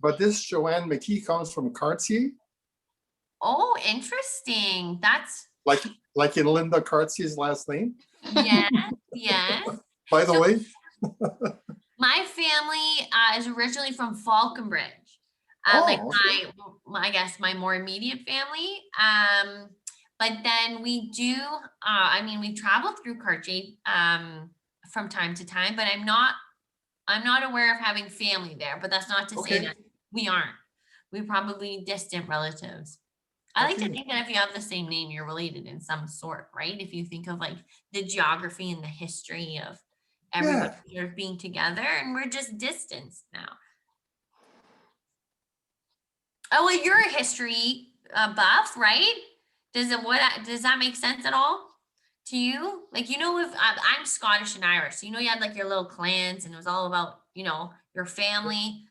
But this Joanne McKee comes from Cartier, Oh, interesting. That's, like in Linda Cartier's last name. yes, yes. By the So- way, My family is originally from Falconbridge. Like okay. I guess my more immediate family. But then we do, I mean, we travel through Cartier from time to time, but I'm not aware of having family there, but that's not to say Okay. that we aren't. We're probably distant relatives. I like to Okay. think that if you have the same name, you're related in some sort, right? If you think of like the geography and the history of everybody sort of being together, and we're just distanced now. Oh, well, you're a history buff, right? Does that make sense at all to you? Like, you know, if I'm Scottish and Irish, so you know, you had like your little clans, and it was all about, you know, your family.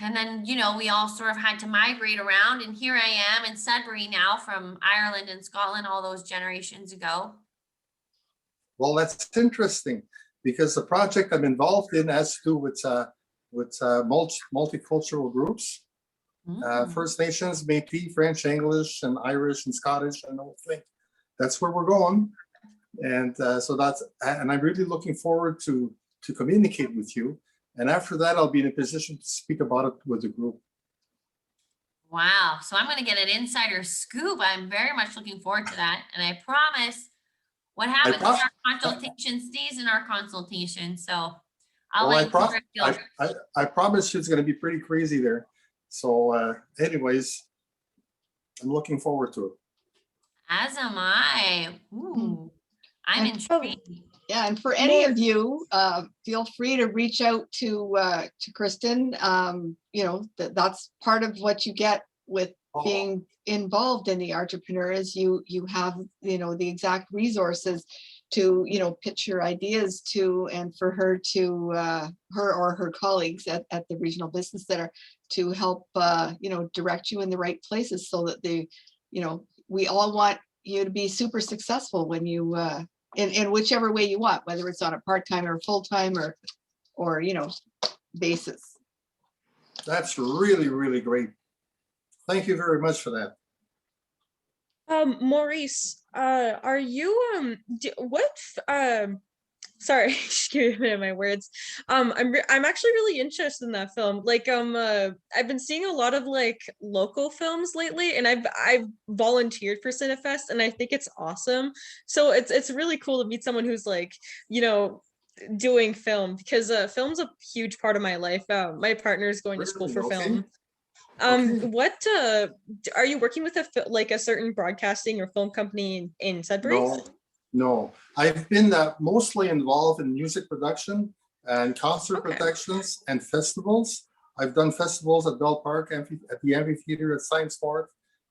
And then, you know, we all sort of had to migrate around, and here I am in Sudbury now from Ireland and Scotland all those generations ago. Well, that's interesting because the project I'm involved in has to do with multicultural groups, First Nations, Métis, French, English, and Irish, and Scottish, and the whole thing. That's where we're going, and and I'm really looking forward to communicate with you. And after that, I'll be in a position to speak about it with the group. Wow. So I'm going to get an insider scoop. I'm very much looking forward to that. And I promise what happens in our consultation stays in our consultation. So I promise you it's going to be pretty crazy there. So anyways, I'm looking forward to it. As am I. Ooh, I'm intrigued. Yeah, and for any of you, feel free to reach out to Kristen. You know, that's part of what you get with being involved in the Artrepreneur is you have, you know, the exact resources to, you know, pitch your ideas to, and for her to her or her colleagues at the Regional Business Center to help you know, direct you in the right places so that you know, we all want you to be super successful when you in whichever way you want, whether it's on a part-time or full-time or you know, basis. That's really, really great. Thank you very much for that. Maurice, are you sorry, excuse me my words. I'm actually really interested in that film. Like I've been seeing a lot of like local films lately, and I've volunteered for Cinefest, and I think it's awesome. So it's really cool to meet someone who's like, you know, doing film, because film's a huge part of my life. My partner's going to school for film. What are you working with a certain broadcasting or film company in Sudbury? No, I've been mostly involved in music production and concert productions and festivals. I've done festivals at Bell Park, at the amphitheater, at Science Park,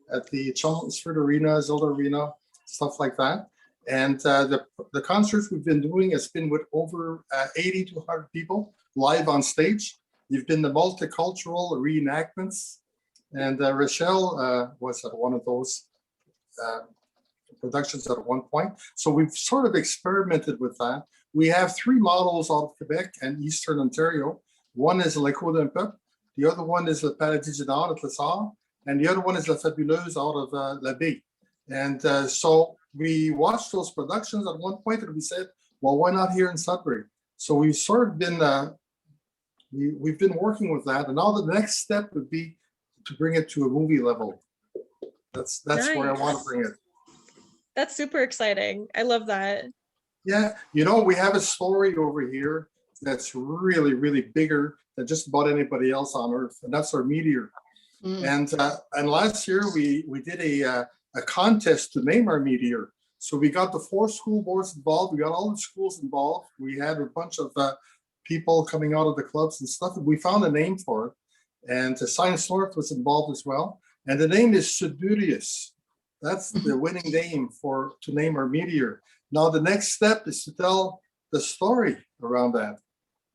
at the Chelmsford Arena, Zilda Arena, stuff like that. And the concerts we've been doing has been with over 80 to 100 people live on stage. You've been the multicultural reenactments, and Rochelle was at one of those productions at one point. So we've sort of experimented with that. We have 3 models out of Quebec and Eastern Ontario. One is l'Echo d'un Peuple, the other one is Le Paradis du Nord at Lessard, and the other one is La Fabuleuse out of La Baie. And so we watched those productions at one point and we said, well, why not here in Sudbury? So we've sort of been we've been working with that, and now the next step would be to bring it to a movie level. That's where I want to Nice. bring it. That's super exciting. I love that. Yeah, you know, we have a story over here that's really, really bigger than just about anybody else on Earth, and that's our meteor. And last year we did a contest to name our meteor. So we got the 4 school boards involved. We got all the schools involved. We had a bunch of people coming out of the clubs and stuff. And we found a name for it. And Science North was involved as well. And the name is Sudurius. That's the winning name to name our meteor. Now the next step is to tell the story around that.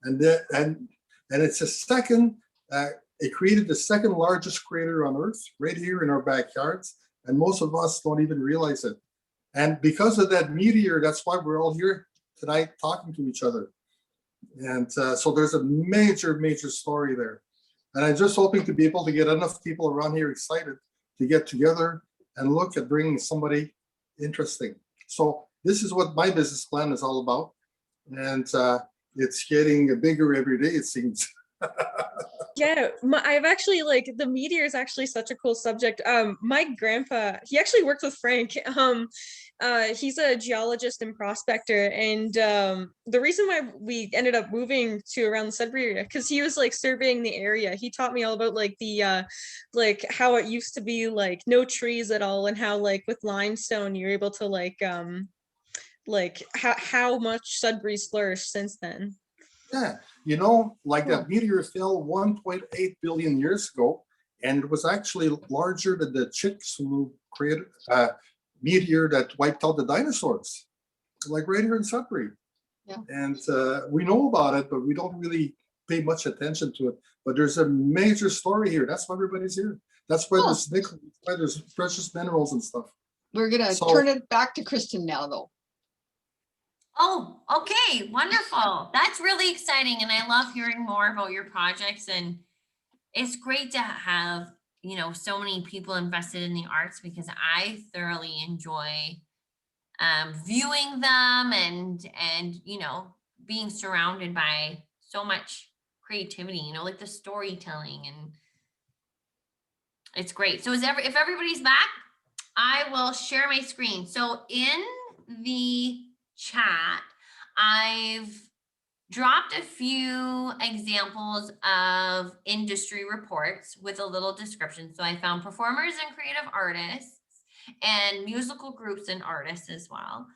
And it's a second. It created the second largest crater on Earth, right here in our backyards, and most of us don't even realize it. And because of that meteor, that's why we're all here tonight talking to each other. And so there's a major, major story there. And I'm just hoping to be able to get enough people around here excited to get together and look at bringing somebody interesting. So this is what my business plan is all about. And it's getting bigger every day, it seems. Yeah, I've actually like the meteor is actually such a cool subject. My grandpa, he actually worked with Frank. He's a geologist and prospector, and the reason why we ended up moving to around the Sudbury area, because he was like surveying the area. He taught me all about like the like how it used to be like no trees at all, and how like with limestone you're able to like how much Sudbury's flourished since then. Yeah, you know, like Cool. that meteor fell 1.8 billion years ago, and it was actually larger than the Chicxulub meteor that wiped out the dinosaurs, like right here in Sudbury. Yeah. And we know about it, but we don't really pay much attention to it. But there's a major story here. That's why everybody's here. That's why there's nickel, that's why there's precious minerals and stuff. We're gonna turn it back to Kristen now, though. Oh, okay, wonderful. That's really exciting. And I love hearing more about your projects. And it's great to have, you know, so many people invested in the arts, because I thoroughly enjoy viewing them and, you know, being surrounded by so much creativity, you know, like the storytelling, and it's great. So if everybody's back, I will share my screen. So in the chat, I've dropped a few examples of industry reports with a little description. So I found performers and creative artists and musical groups and artists as well.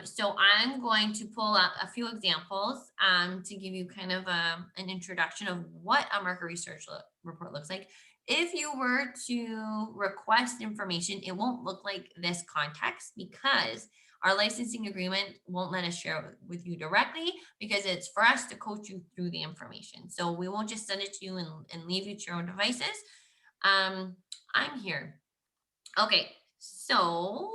So I'm going to pull up a few examples to give you kind of an introduction of what a market research report looks like. If you were to request information, it won't look like this context, because our licensing agreement won't let us share it with you directly, because it's for us to coach you through the information. So we won't just send it to you and leave you to your own devices. I'm here. Okay, so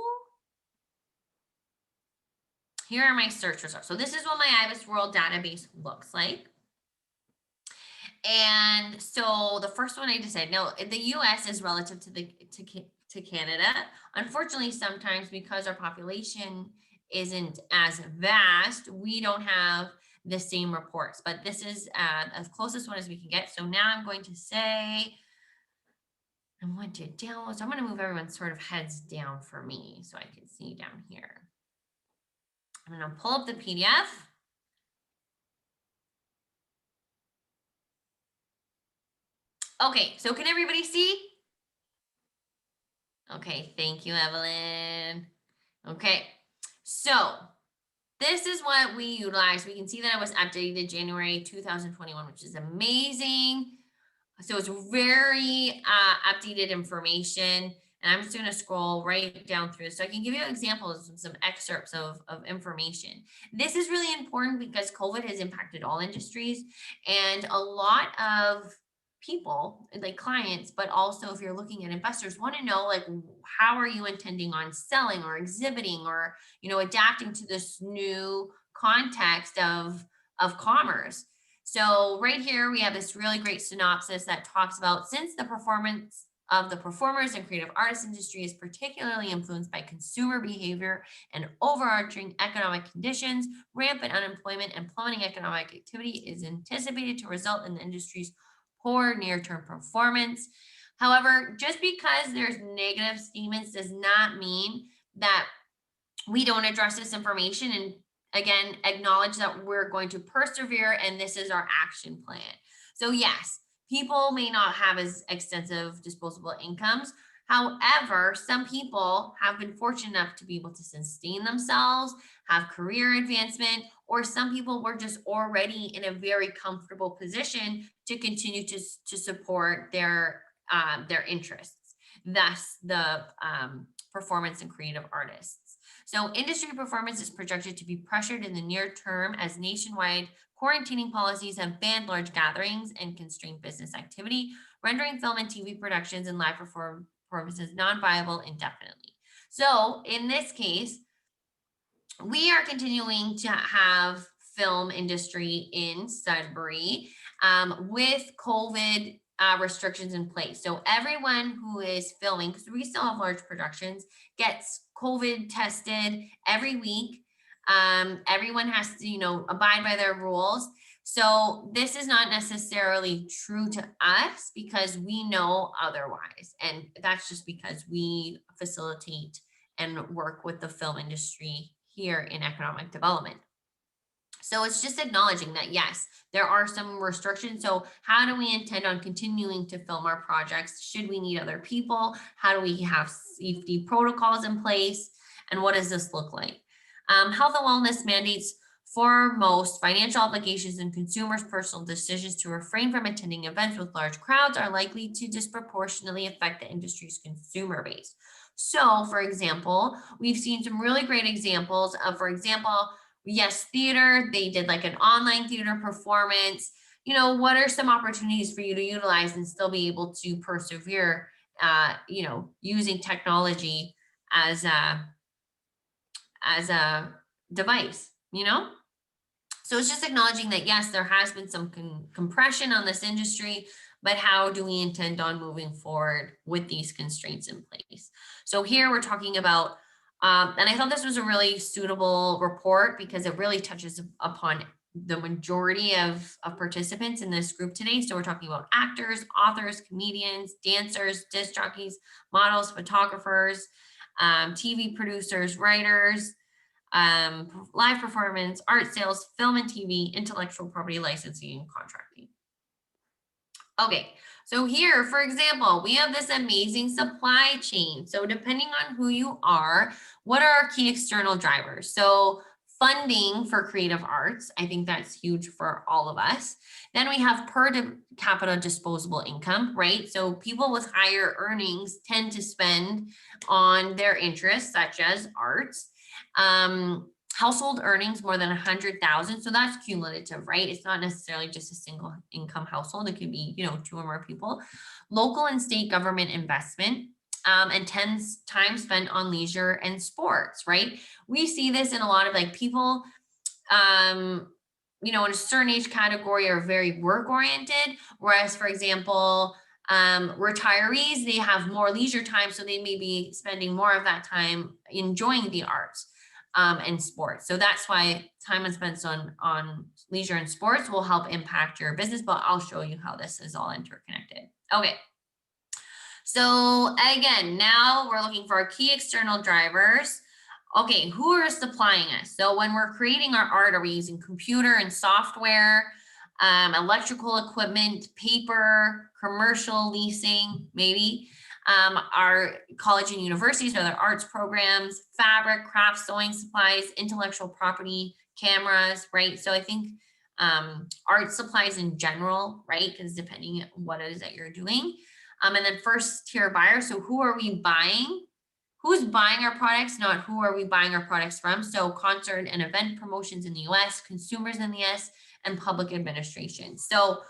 here are my search results. So this is what my IBIS World database looks like. And so the first one I decided, now the US is relative to Canada. Unfortunately, sometimes because our population isn't as vast, we don't have the same reports, but this is as closest one as we can get. So now I'm going to say, I'm going to download. So I'm going to move everyone's sort of heads down for me so I can see down here. I'm going to pull up the PDF. Okay, so can everybody see? Okay, thank you, Evelyn. Okay, so this is what we utilize. We can see that it was updated January 2021, which is amazing. So it's very updated information. And I'm just going to scroll right down through so I can give you examples of some excerpts of information. This is really important because COVID has impacted all industries, and a lot of people, like clients, but also if you're looking at investors, want to know, like, how are you intending on selling or exhibiting or, you know, adapting to this new context of commerce. So right here, we have this really great synopsis that talks about, since the performance of the performers and creative artist industry is particularly influenced by consumer behavior and overarching economic conditions. Rampant unemployment and plummeting economic activity is anticipated to result in the industry's poor near-term performance. However, just because there's negative statements does not mean that we don't address this information and again, acknowledge that we're going to persevere and this is our action plan. So yes, people may not have as extensive disposable incomes. However, some people have been fortunate enough to be able to sustain themselves, have career advancement, or some people were just already in a very comfortable position to continue to support their interests, thus the performance and creative artists. So industry performance is projected to be pressured in the near term as nationwide quarantining policies have banned large gatherings and constrained business activity, rendering film and TV productions and live performances non-viable indefinitely. So in this case, we are continuing to have film industry in Sudbury with COVID restrictions in place. So everyone who is filming, because we still have large productions, gets COVID tested every week. Everyone has to, abide by their rules. So this is not necessarily true to us because we know otherwise. And that's just because we facilitate and work with the film industry here in economic development. So it's just acknowledging that, yes, there are some restrictions. So how do we intend on continuing to film our projects? Should we need other people? How do we have safety protocols in place? And what does this look like? Health and wellness mandates foremost financial obligations and consumers' personal decisions to refrain from attending events with large crowds are likely to disproportionately affect the industry's consumer base. So, for example, we've seen some really great examples of, for example, Yes Theater, they did like an online theater performance. What are some opportunities for you to utilize and still be able to persevere, using technology as a device, So it's just acknowledging that, yes, there has been some compression on this industry, but how do we intend on moving forward with these constraints in place? So here we're talking about, and I thought this was a really suitable report because it really touches upon the majority of participants in this group today. So we're talking about actors, authors, comedians, dancers, disc jockeys, models, photographers, TV producers, writers, live performance, art sales, film and TV, intellectual property licensing, and contracting. Okay, so here, for example, we have this amazing supply chain. So depending on who you are, what are our key external drivers? So funding for creative arts, I think that's huge for all of us. Then we have per capita disposable income, right? So people with higher earnings tend to spend on their interests, such as arts. Household earnings more than 100,000. So that's cumulative, right? It's not necessarily just a single income household. It could be, 2 or more people. Local and state government investment, and time spent on leisure and sports, right? We see this in a lot of people, in a certain age category are very work oriented. Whereas, for example, retirees, they have more leisure time. So they may be spending more of that time enjoying the arts. And sports. So that's why time spent on leisure and sports will help impact your business, but I'll show you how this is all interconnected. Okay. So again, now we're looking for our key external drivers. Okay, who are supplying us? So when we're creating our art, are we using computer and software, electrical equipment, paper, commercial leasing, maybe? Our college and universities or their arts programs, fabric, craft, sewing supplies, intellectual property, cameras, right? So I think art supplies in general, right? Because depending on what it is that you're doing. And then first tier buyers. So who are we buying? Who's buying our products, not who are we buying our products from? So concert and event promotions in the US, consumers in the US, and public administration. So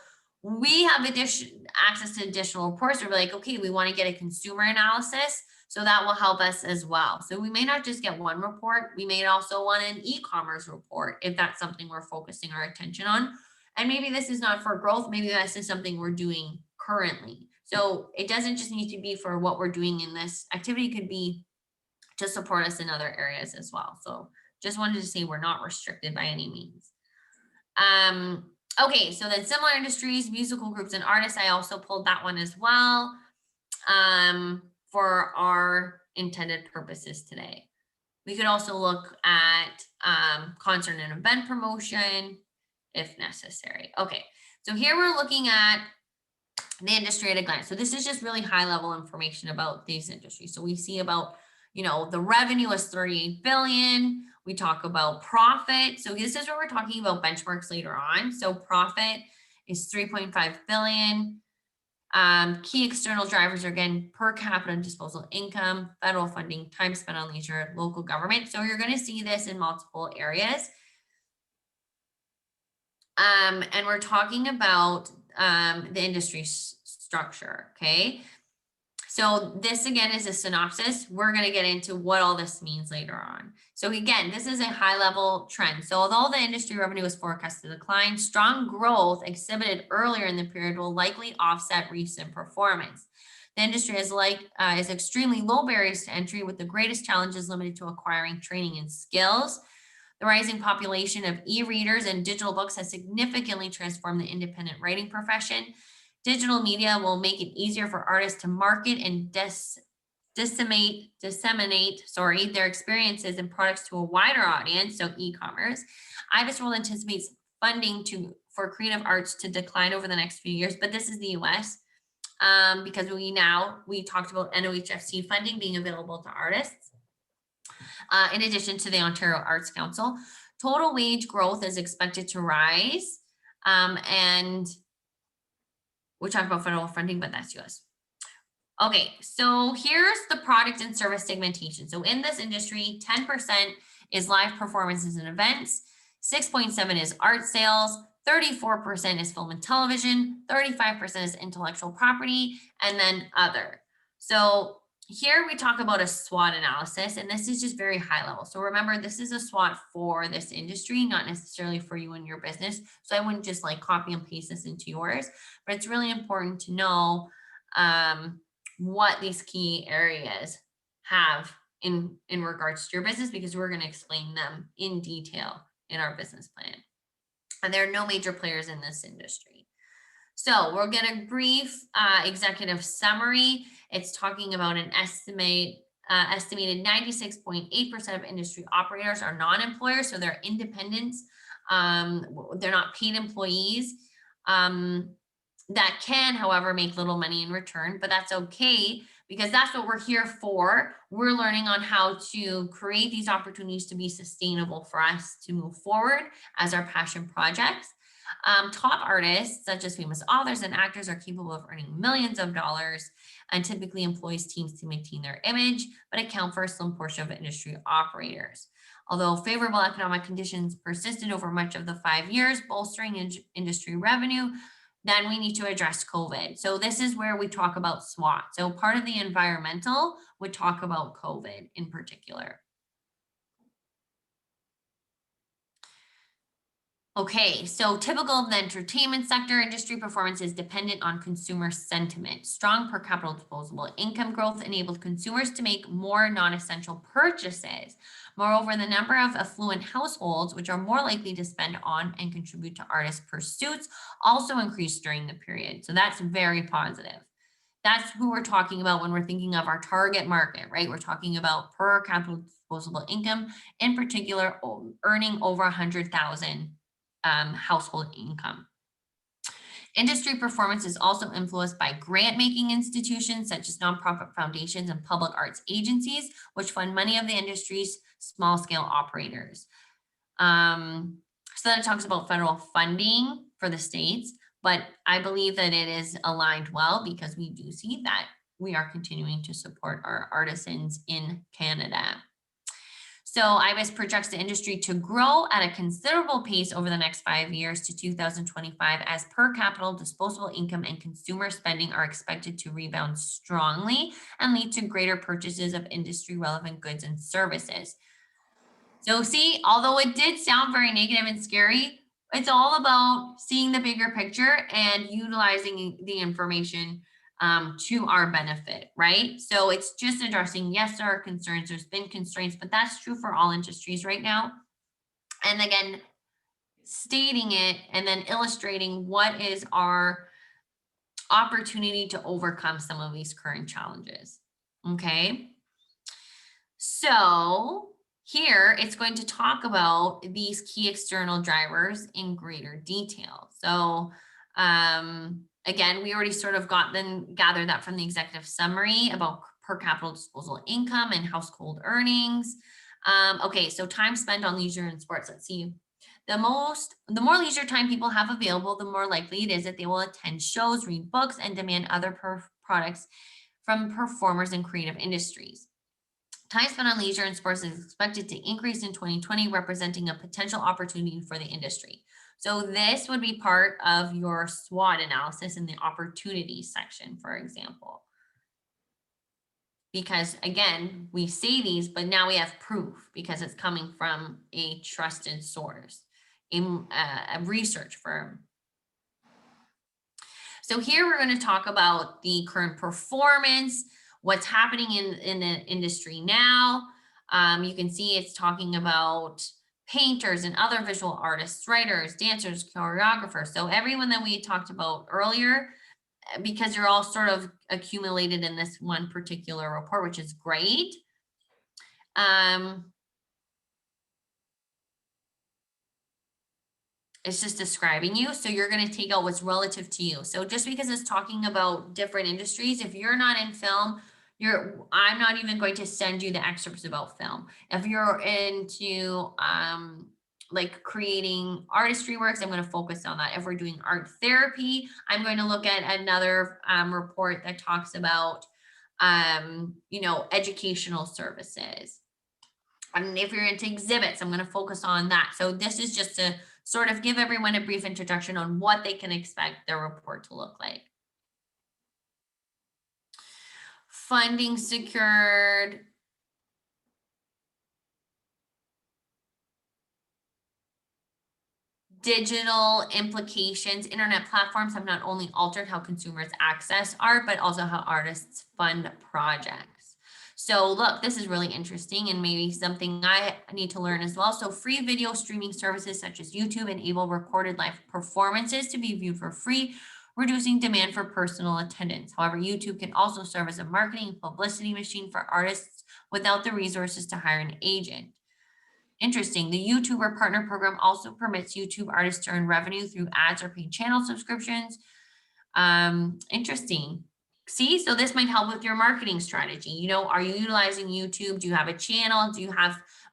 we have access to additional reports. We're like, okay, we want to get a consumer analysis. So that will help us as well. So we may not just get one report. We may also want an e-commerce report if that's something we're focusing our attention on. And maybe this is not for growth. Maybe this is something we're doing currently. So it doesn't just need to be for what we're doing in this activity, it could be to support us in other areas as well. So just wanted to say we're not restricted by any means. Okay, so then similar industries, musical groups and artists, I also pulled that one as well for our intended purposes today. We could also look at concert and event promotion if necessary. Okay, so here we're looking at the industry at a glance. So this is just really high level information about these industries. So we see about, you know, the revenue is 38 billion. We talk about profit. So this is where we're talking about benchmarks later on. So profit is 3.5 billion. Key external drivers are again per capita disposable income, federal funding, time spent on leisure, local government. So you're going to see this in multiple areas. And we're talking about the industry structure. Okay. So this again is a synopsis. We're going to get into what all this means later on. So again, this is a high level trend. So although the industry revenue is forecast to decline, strong growth exhibited earlier in the period will likely offset recent performance. The industry is extremely low barriers to entry, with the greatest challenges limited to acquiring training and skills. The rising population of e-readers and digital books has significantly transformed the independent writing profession. Digital media will make it easier for artists to market and disseminate their experiences and products to a wider audience, so e-commerce. IBIS World anticipates funding for creative arts to decline over the next few years, but this is the US because we talked about NOHFC funding being available to artists. In addition to the Ontario Arts Council, total wage growth is expected to rise, and we'll talk about federal funding, but that's US. Okay, so here's the product and service segmentation. So in this industry, 10% is live performances and events, 6.7% is art sales, 34% is film and television, 35% is intellectual property, and then other. So here we talk about a SWOT analysis, and this is just very high level. So remember, this is a SWOT for this industry, not necessarily for you and your business. So I wouldn't just like copy and paste this into yours, but it's really important to know what these key areas have in regards to your business, because we're going to explain them in detail in our business plan. And there are no major players in this industry. So we're going to brief executive summary. It's talking about an estimated 96.8% of industry operators are non-employers, so they're independents. They're not paid employees. That can, however, make little money in return, but that's okay, because that's what we're here for. We're learning on how to create these opportunities to be sustainable for us to move forward as our passion projects. Top artists, such as famous authors and actors, are capable of earning millions of dollars and typically employs teams to maintain their image, but account for a slim portion of industry operators. Although favorable economic conditions persisted over much of the 5 years, bolstering industry revenue, then we need to address COVID. So this is where we talk about SWOT. So part of the environmental would talk about COVID in particular. Okay, so typical of the entertainment sector, industry performance is dependent on consumer sentiment. Strong per capita disposable income growth enabled consumers to make more non-essential purchases. Moreover, the number of affluent households, which are more likely to spend on and contribute to artist pursuits, also increased during the period. So that's very positive. That's who we're talking about when we're thinking of our target market, right? We're talking about per capita disposable income, in particular, earning over 100,000 household income. Industry performance is also influenced by grant-making institutions such as nonprofit foundations and public arts agencies, which fund many of the industry's small-scale operators. So then it talks about federal funding for the states, but I believe that it is aligned well, because we do see that we are continuing to support our artisans in Canada. So IBIS projects the industry to grow at a considerable pace over the next 5 years to 2025, as per capita disposable income and consumer spending are expected to rebound strongly and lead to greater purchases of industry relevant goods and services. So see, although it did sound very negative and scary, it's all about seeing the bigger picture and utilizing the information to our benefit, right? So it's just addressing, yes, there are concerns, there's been constraints, but that's true for all industries right now. And again, stating it and then illustrating what is our opportunity to overcome some of these current challenges. Okay. So here it's going to talk about these key external drivers in greater detail. So again, we already sort of gathered that from the executive summary about per capita disposable income and household earnings. Okay, so time spent on leisure and sports. Let's see. The more leisure time people have available, the more likely it is that they will attend shows, read books, and demand other products from performers in creative industries. Time spent on leisure and sports is expected to increase in 2020, representing a potential opportunity for the industry. So this would be part of your SWOT analysis in the opportunities section, for example. Because again, we say these, but now we have proof because it's coming from a trusted source, a research firm. So here we're going to talk about the current performance, what's happening in the industry now. You can see it's talking about painters and other visual artists, writers, dancers, choreographers. So everyone that we talked about earlier, because you're all sort of accumulated in this one particular report, which is great. It's just describing you. So you're going to take out what's relative to you. So just because it's talking about different industries, if you're not in film, I'm not even going to send you the excerpts about film. If you're into like creating artistry works, I'm going to focus on that. If we're doing art therapy, I'm going to look at another report that talks about, you know, educational services. And if you're into exhibits, I'm going to focus on that. So this is just to sort of give everyone a brief introduction on what they can expect their report to look like. Funding secured. Digital implications. Internet platforms have not only altered how consumers access art, but also how artists fund projects. So look, this is really interesting and maybe something I need to learn as well. So free video streaming services such as YouTube enable recorded live performances to be viewed for free, reducing demand for personal attendance. However, YouTube can also serve as a marketing and publicity machine for artists without the resources to hire an agent. Interesting. The YouTuber Partner Program also permits YouTube artists to earn revenue through ads or paid channel subscriptions. Interesting. See, so this might help with your marketing strategy. You know, are you utilizing YouTube? Do you have a channel?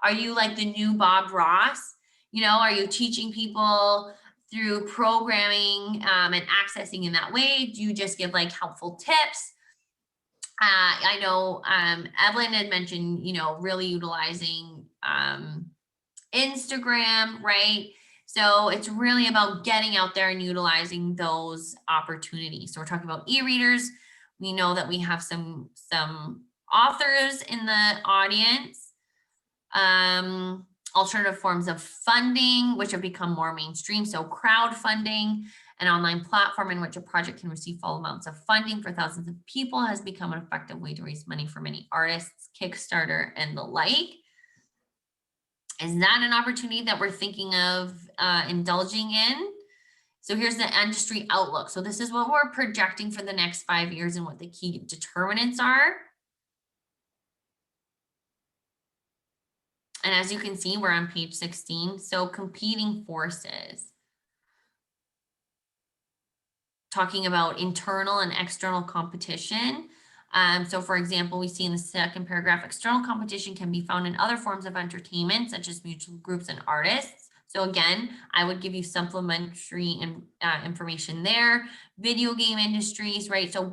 Are you like the new Bob Ross? You know, are you teaching people through programming and accessing in that way? Do you just give like helpful tips? I know Evelyn had mentioned, you know, really utilizing Instagram, right? So it's really about getting out there and utilizing those opportunities. So we're talking about e-readers. We know that we have some authors in the audience. Alternative forms of funding, which have become more mainstream. So crowdfunding, an online platform in which a project can receive full amounts of funding for thousands of people, has become an effective way to raise money for many artists, Kickstarter and the like. Is that an opportunity that we're thinking of indulging in? So here's the industry outlook. So this is what we're projecting for the next 5 years and what the key determinants are. And as you can see, we're on page 16. So competing forces. Talking about internal and external competition. So for example, we see in the second paragraph, external competition can be found in other forms of entertainment, such as mutual groups and artists. So again, I would give you supplementary information there. Video game industries, right? So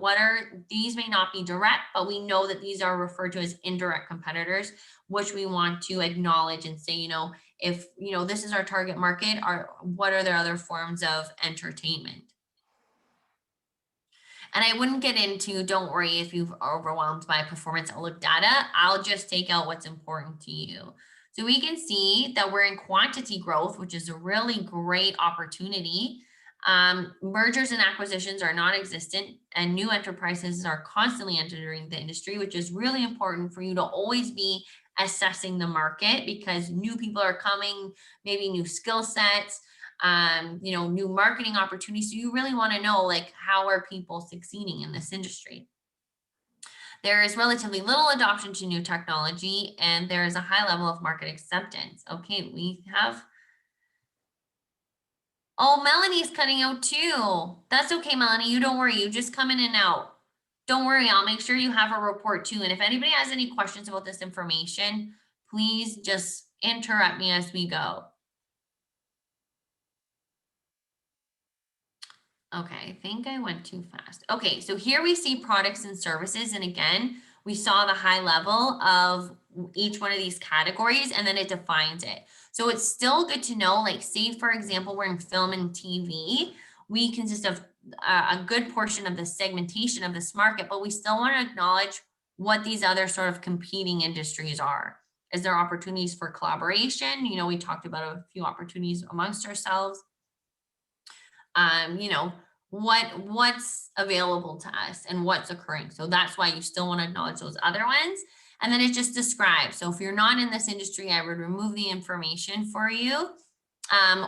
these may not be direct, but we know that these are referred to as indirect competitors, which we want to acknowledge and say, you know, if, you know, this is our target market, what are their other forms of entertainment? And I wouldn't get into, don't worry if you've overwhelmed by performance outlook data, I'll just take out what's important to you. So we can see that we're in quantity growth, which is a really great opportunity. Mergers and acquisitions are non-existent, and new enterprises are constantly entering the industry, which is really important for you to always be assessing the market, because new people are coming, maybe new skill sets, you know, new marketing opportunities. So you really want to know, like, how are people succeeding in this industry? There is relatively little adoption to new technology, and there is a high level of market acceptance. Okay, we have. Oh, Melanie's cutting out too. That's okay, Melanie. You don't worry. You just come in and out. Don't worry. I'll make sure you have a report too. And if anybody has any questions about this information, please just interrupt me as we go. Okay, I think I went too fast. Okay, so here we see products and services. And again, we saw the high level of each one of these categories, and then it defines it. So it's still good to know, like, say, for example, we're in film and TV. We consist of a good portion of the segmentation of this market, but we still want to acknowledge what these other sort of competing industries are. Is there opportunities for collaboration? You know, we talked about a few opportunities amongst ourselves. You know, what's available to us and what's occurring. So that's why you still want to acknowledge those other ones. And then it just describes. So if you're not in this industry, I would remove the information for you,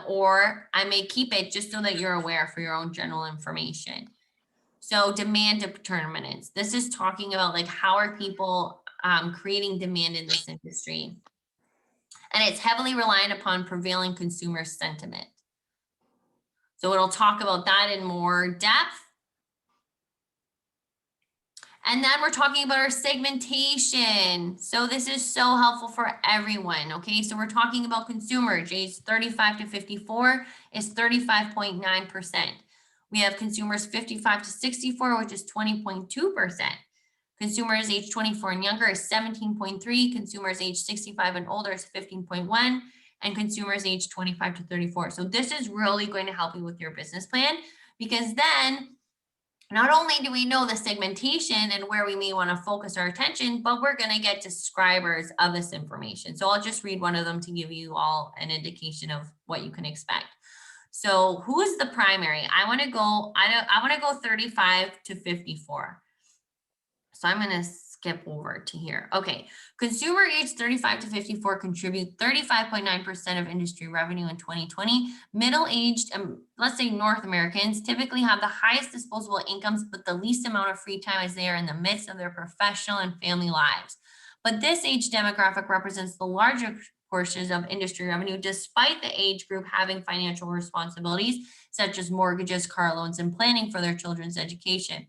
or I may keep it just so that you're aware for your own general information. So demand determinants. This is talking about, like, how are people creating demand in this industry? And it's heavily reliant upon prevailing consumer sentiment. So it'll talk about that in more depth. And then we're talking about our segmentation. So this is so helpful for everyone, okay? So we're talking about consumers aged 35 to 54 is 35.9%. We have consumers 55 to 64, which is 20.2%. Consumers age 24 and younger is 17.3. Consumers age 65 and older is 15.1. And consumers age 25 to 34. So this is really going to help you with your business plan, because then not only do we know the segmentation and where we may want to focus our attention, but we're going to get describers of this information. So I'll just read one of them to give you all an indication of what you can expect. So who is the primary? I want to go 35 to 54. So I'm going to skip over to here. Okay. Consumer age 35 to 54 contribute 35.9% of industry revenue in 2020. Middle-aged, let's say North Americans, typically have the highest disposable incomes, but the least amount of free time as they are in the midst of their professional and family lives. But this age demographic represents the larger portions of industry revenue, despite the age group having financial responsibilities, such as mortgages, car loans, and planning for their children's education.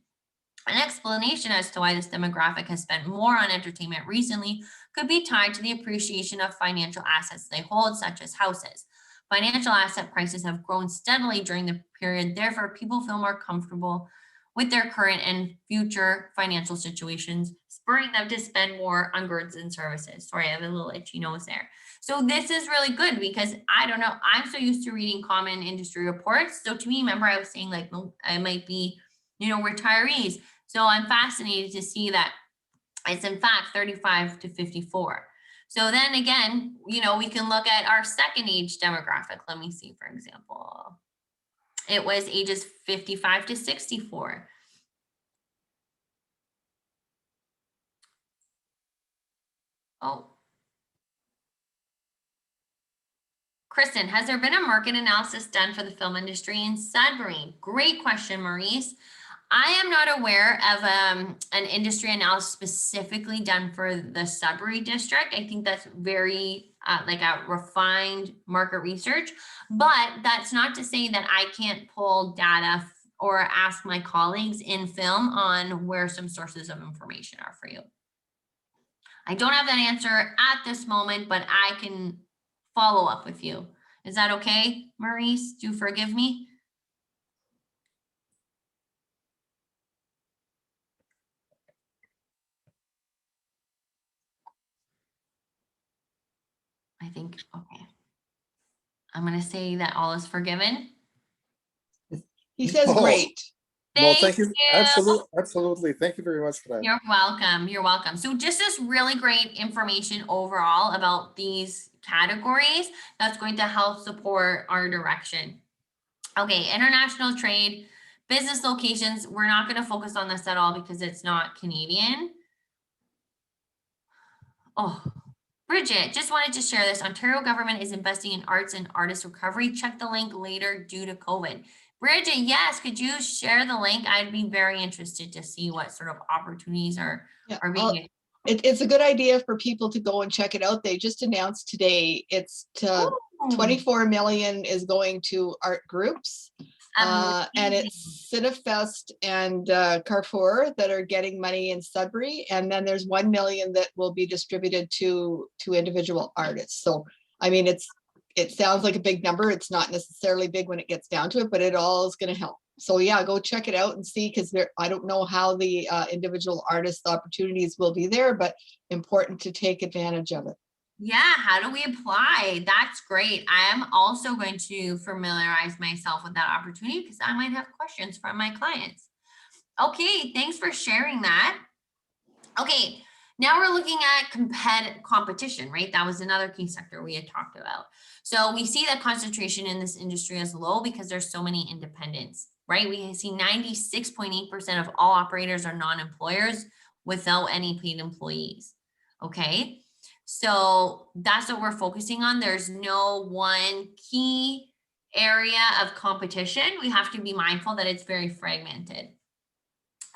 An explanation as to why this demographic has spent more on entertainment recently could be tied to the appreciation of financial assets they hold, such as houses. Financial asset prices have grown steadily during the period. Therefore, people feel more comfortable with their current and future financial situations, spurring them to spend more on goods and services. Sorry, I have a little itchy nose there. So this is really good, because I don't know, I'm so used to reading common industry reports. So to me, remember I was saying, like, I might be, you know, retirees. So I'm fascinated to see that it's in fact 35 to 54. So then again, you know, we can look at our second age demographic. Let me see, for example, it was ages 55 to 64. Oh. Kristen, has there been a market analysis done for the film industry in Sudbury? Great question, Maurice. I am not aware of an industry analysis specifically done for the Sudbury district. I think that's very like a refined market research, but that's not to say that I can't pull data or ask my colleagues in film on where some sources of information are for you. I don't have that answer at this moment, but I can follow up with you. Is that okay, Maurice? Do forgive me? I think, okay. I'm going to say that all is forgiven. He says Oh. great. No, thank you. Absolutely. Thank you very much for that. You're welcome. You're welcome. So just this really great information overall about these categories that's going to help support our direction. Okay, international trade, business locations. We're not going to focus on this at all because it's not Canadian. Oh, Bridget, just wanted to share this. Ontario government is investing in arts and artist recovery. Check the link later due to COVID. Bridget, yes, could you share the link? I'd be very interested to see what sort of opportunities are being. It's a good idea for people to go and check it out. They just announced today it's to 24 million is going to art groups. And it's Cinefest and Carrefour that are getting money in Sudbury. And then there's 1 million that will be distributed to individual artists. So, I mean, it sounds like a big number. It's not necessarily big when it gets down to it, but it all is going to help. So yeah, go check it out and see, because I don't know how the individual artist opportunities will be there, but important to take advantage of it. Yeah, how do we apply? That's great. I am also going to familiarize myself with that opportunity because I might have questions from my clients. Okay, thanks for sharing that. Okay, now we're looking at competition, right? That was another key sector we had talked about. So we see that concentration in this industry is low because there's so many independents, right? We see 96.8% of all operators are non-employers without any paid employees, okay? So that's what we're focusing on. There's no one key area of competition. We have to be mindful that it's very fragmented.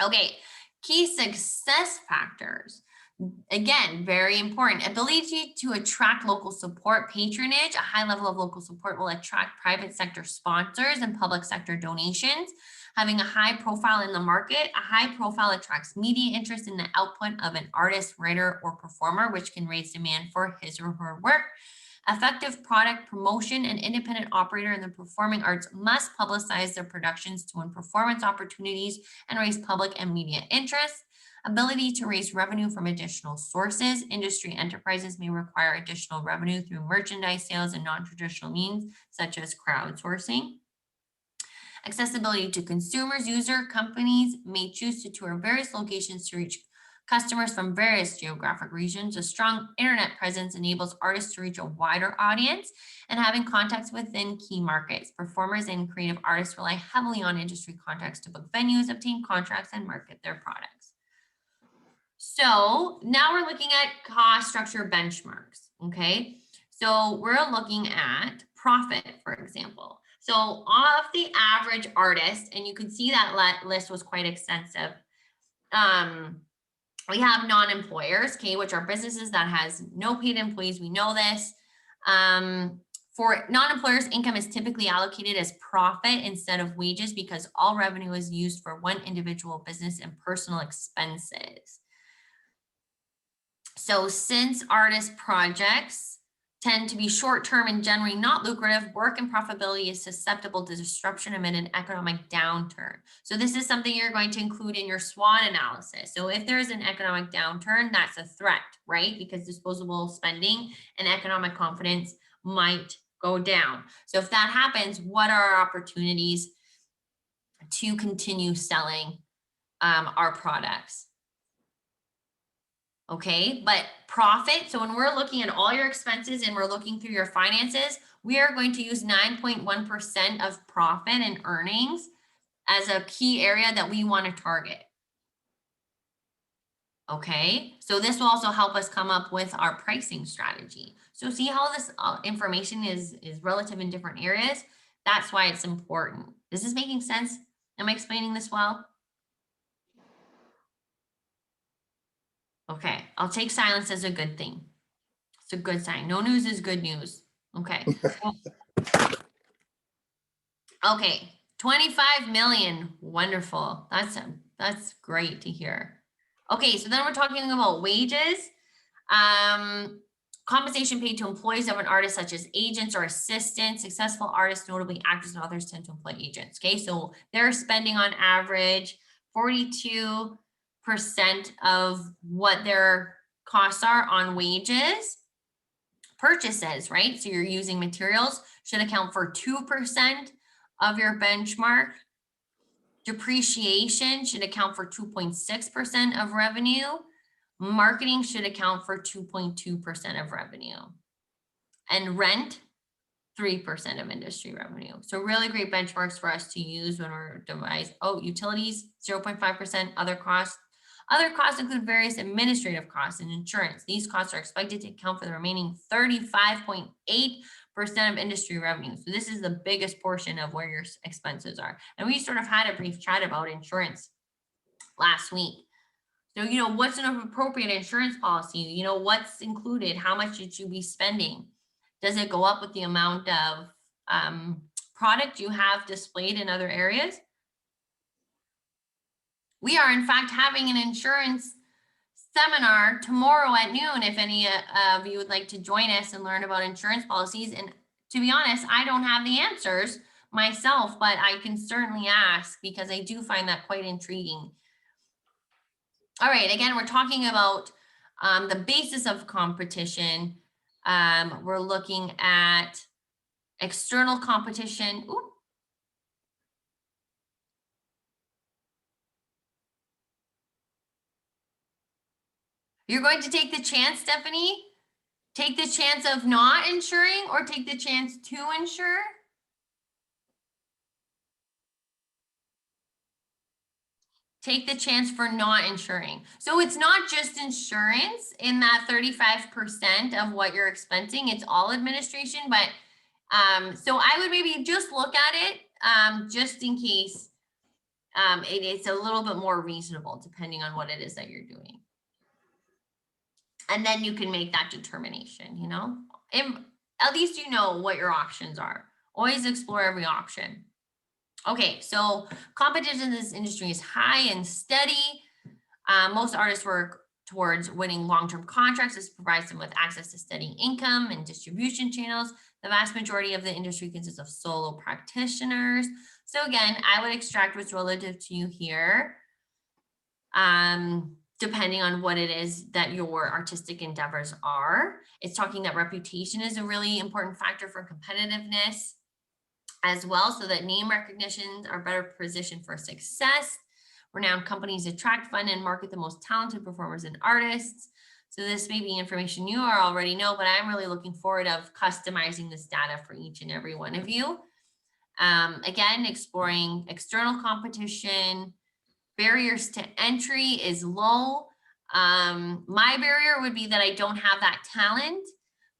Okay, key success factors. Again, very important. Ability to attract local support, patronage. A high level of local support will attract private sector sponsors and public sector donations. Having a high profile in the market, a high profile attracts media interest in the output of an artist, writer, or performer, which can raise demand for his or her work. Effective product promotion. An independent operator in the performing arts must publicize their productions to win performance opportunities and raise public and media interest. Ability to raise revenue from additional sources. Industry enterprises may require additional revenue through merchandise sales and non-traditional means, such as crowdsourcing. Accessibility to consumers. User companies may choose to tour various locations to reach customers from various geographic regions. A strong internet presence enables artists to reach a wider audience and having contacts within key markets. Performers and creative artists rely heavily on industry contacts to book venues, obtain contracts, and market their products. So now we're looking at cost structure benchmarks, okay? So we're looking at profit, for example. So off the average artist, and you can see that list was quite extensive. We have non-employers, okay, which are businesses that has no paid employees. We know this. For non-employers, income is typically allocated as profit instead of wages because all revenue is used for one individual business and personal expenses. So since artist projects tend to be short-term and generally not lucrative, work and profitability is susceptible to disruption amid an economic downturn. So this is something you're going to include in your SWOT analysis. So if there's an economic downturn, that's a threat, right? Because disposable spending and economic confidence might go down. So if that happens, what are our opportunities to continue selling our products? Okay, but profit, so when we're looking at all your expenses and we're looking through your finances, we are going to use 9.1% of profit and earnings as a key area that we want to target. Okay, so this will also help us come up with our pricing strategy. So see how this information is relative in different areas? That's why it's important. Is this making sense? Am I explaining this well? Okay, I'll take silence as a good thing. It's a good sign. No news is good news. Okay. Okay, 25 million. Wonderful. That's great to hear. Okay, so then we're talking about wages. Compensation paid to employees of an artist, such as agents or assistants. Successful artists, notably actors and others, tend to employ agents. Okay, so they're spending on average 42% of what their costs are on wages. Purchases, right? So you're using materials, should account for 2% of your benchmark. Depreciation should account for 2.6% of revenue. Marketing should account for 2.2% of revenue. And rent, 3% of industry revenue. So really great benchmarks for us to use when we're devising. Oh, utilities, 0.5%, other costs. Other costs include various administrative costs and insurance. These costs are expected to account for the remaining 35.8% of industry revenue. So this is the biggest portion of where your expenses are. And we sort of had a brief chat about insurance last week. So, you know, what's an appropriate insurance policy? You know, what's included? How much should you be spending? Does it go up with the amount of product you have displayed in other areas? We are, in fact, having an insurance seminar tomorrow at noon. If any of you would like to join us and learn about insurance policies. And to be honest, I don't have the answers myself, but I can certainly ask because I do find that quite intriguing. All right, again, we're talking about the basis of competition. We're looking at external competition. Ooh. You're going to take the chance, Stephanie? Take the chance of not insuring or take the chance to insure? Take the chance for not insuring. So it's not just insurance in that 35% of what you're expensing, it's all administration, but so I would maybe just look at it just in case it's a little bit more reasonable depending on what it is that you're doing. And then you can make that determination, you know, at least you know what your options are. Always explore every option. Okay, so competition in this industry is high and steady. Most artists work towards winning long-term contracts. This provides them with access to steady income and distribution channels. The vast majority of the industry consists of solo practitioners. So again, I would extract what's relative to you here, depending on what it is that your artistic endeavors are. It's talking that reputation is a really important factor for competitiveness as well, so that name recognitions are better positioned for success. Renowned companies attract, fund, and market the most talented performers and artists. So this may be information you already know, but I'm really looking forward of customizing this data for each and every one of you. Again, exploring external competition. Barriers to entry is low. My barrier would be that I don't have that talent.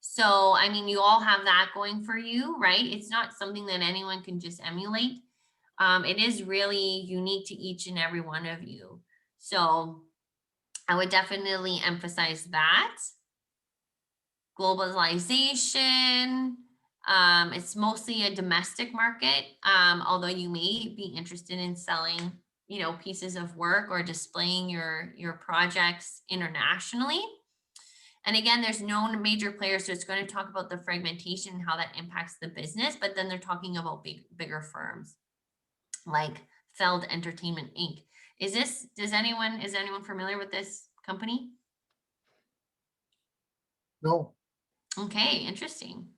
So, I mean, you all have that going for you, right? It's not something that anyone can just emulate. It is really unique to each and every one of you. So I would definitely emphasize that. Globalization, it's mostly a domestic market, although you may be interested in selling, you know, pieces of work or displaying your projects internationally. And again, there's no major players, so it's going to talk about the fragmentation and how that impacts the business, but then they're talking about bigger firms like Feld Entertainment Inc. Is anyone familiar with this company? No. Okay, interesting.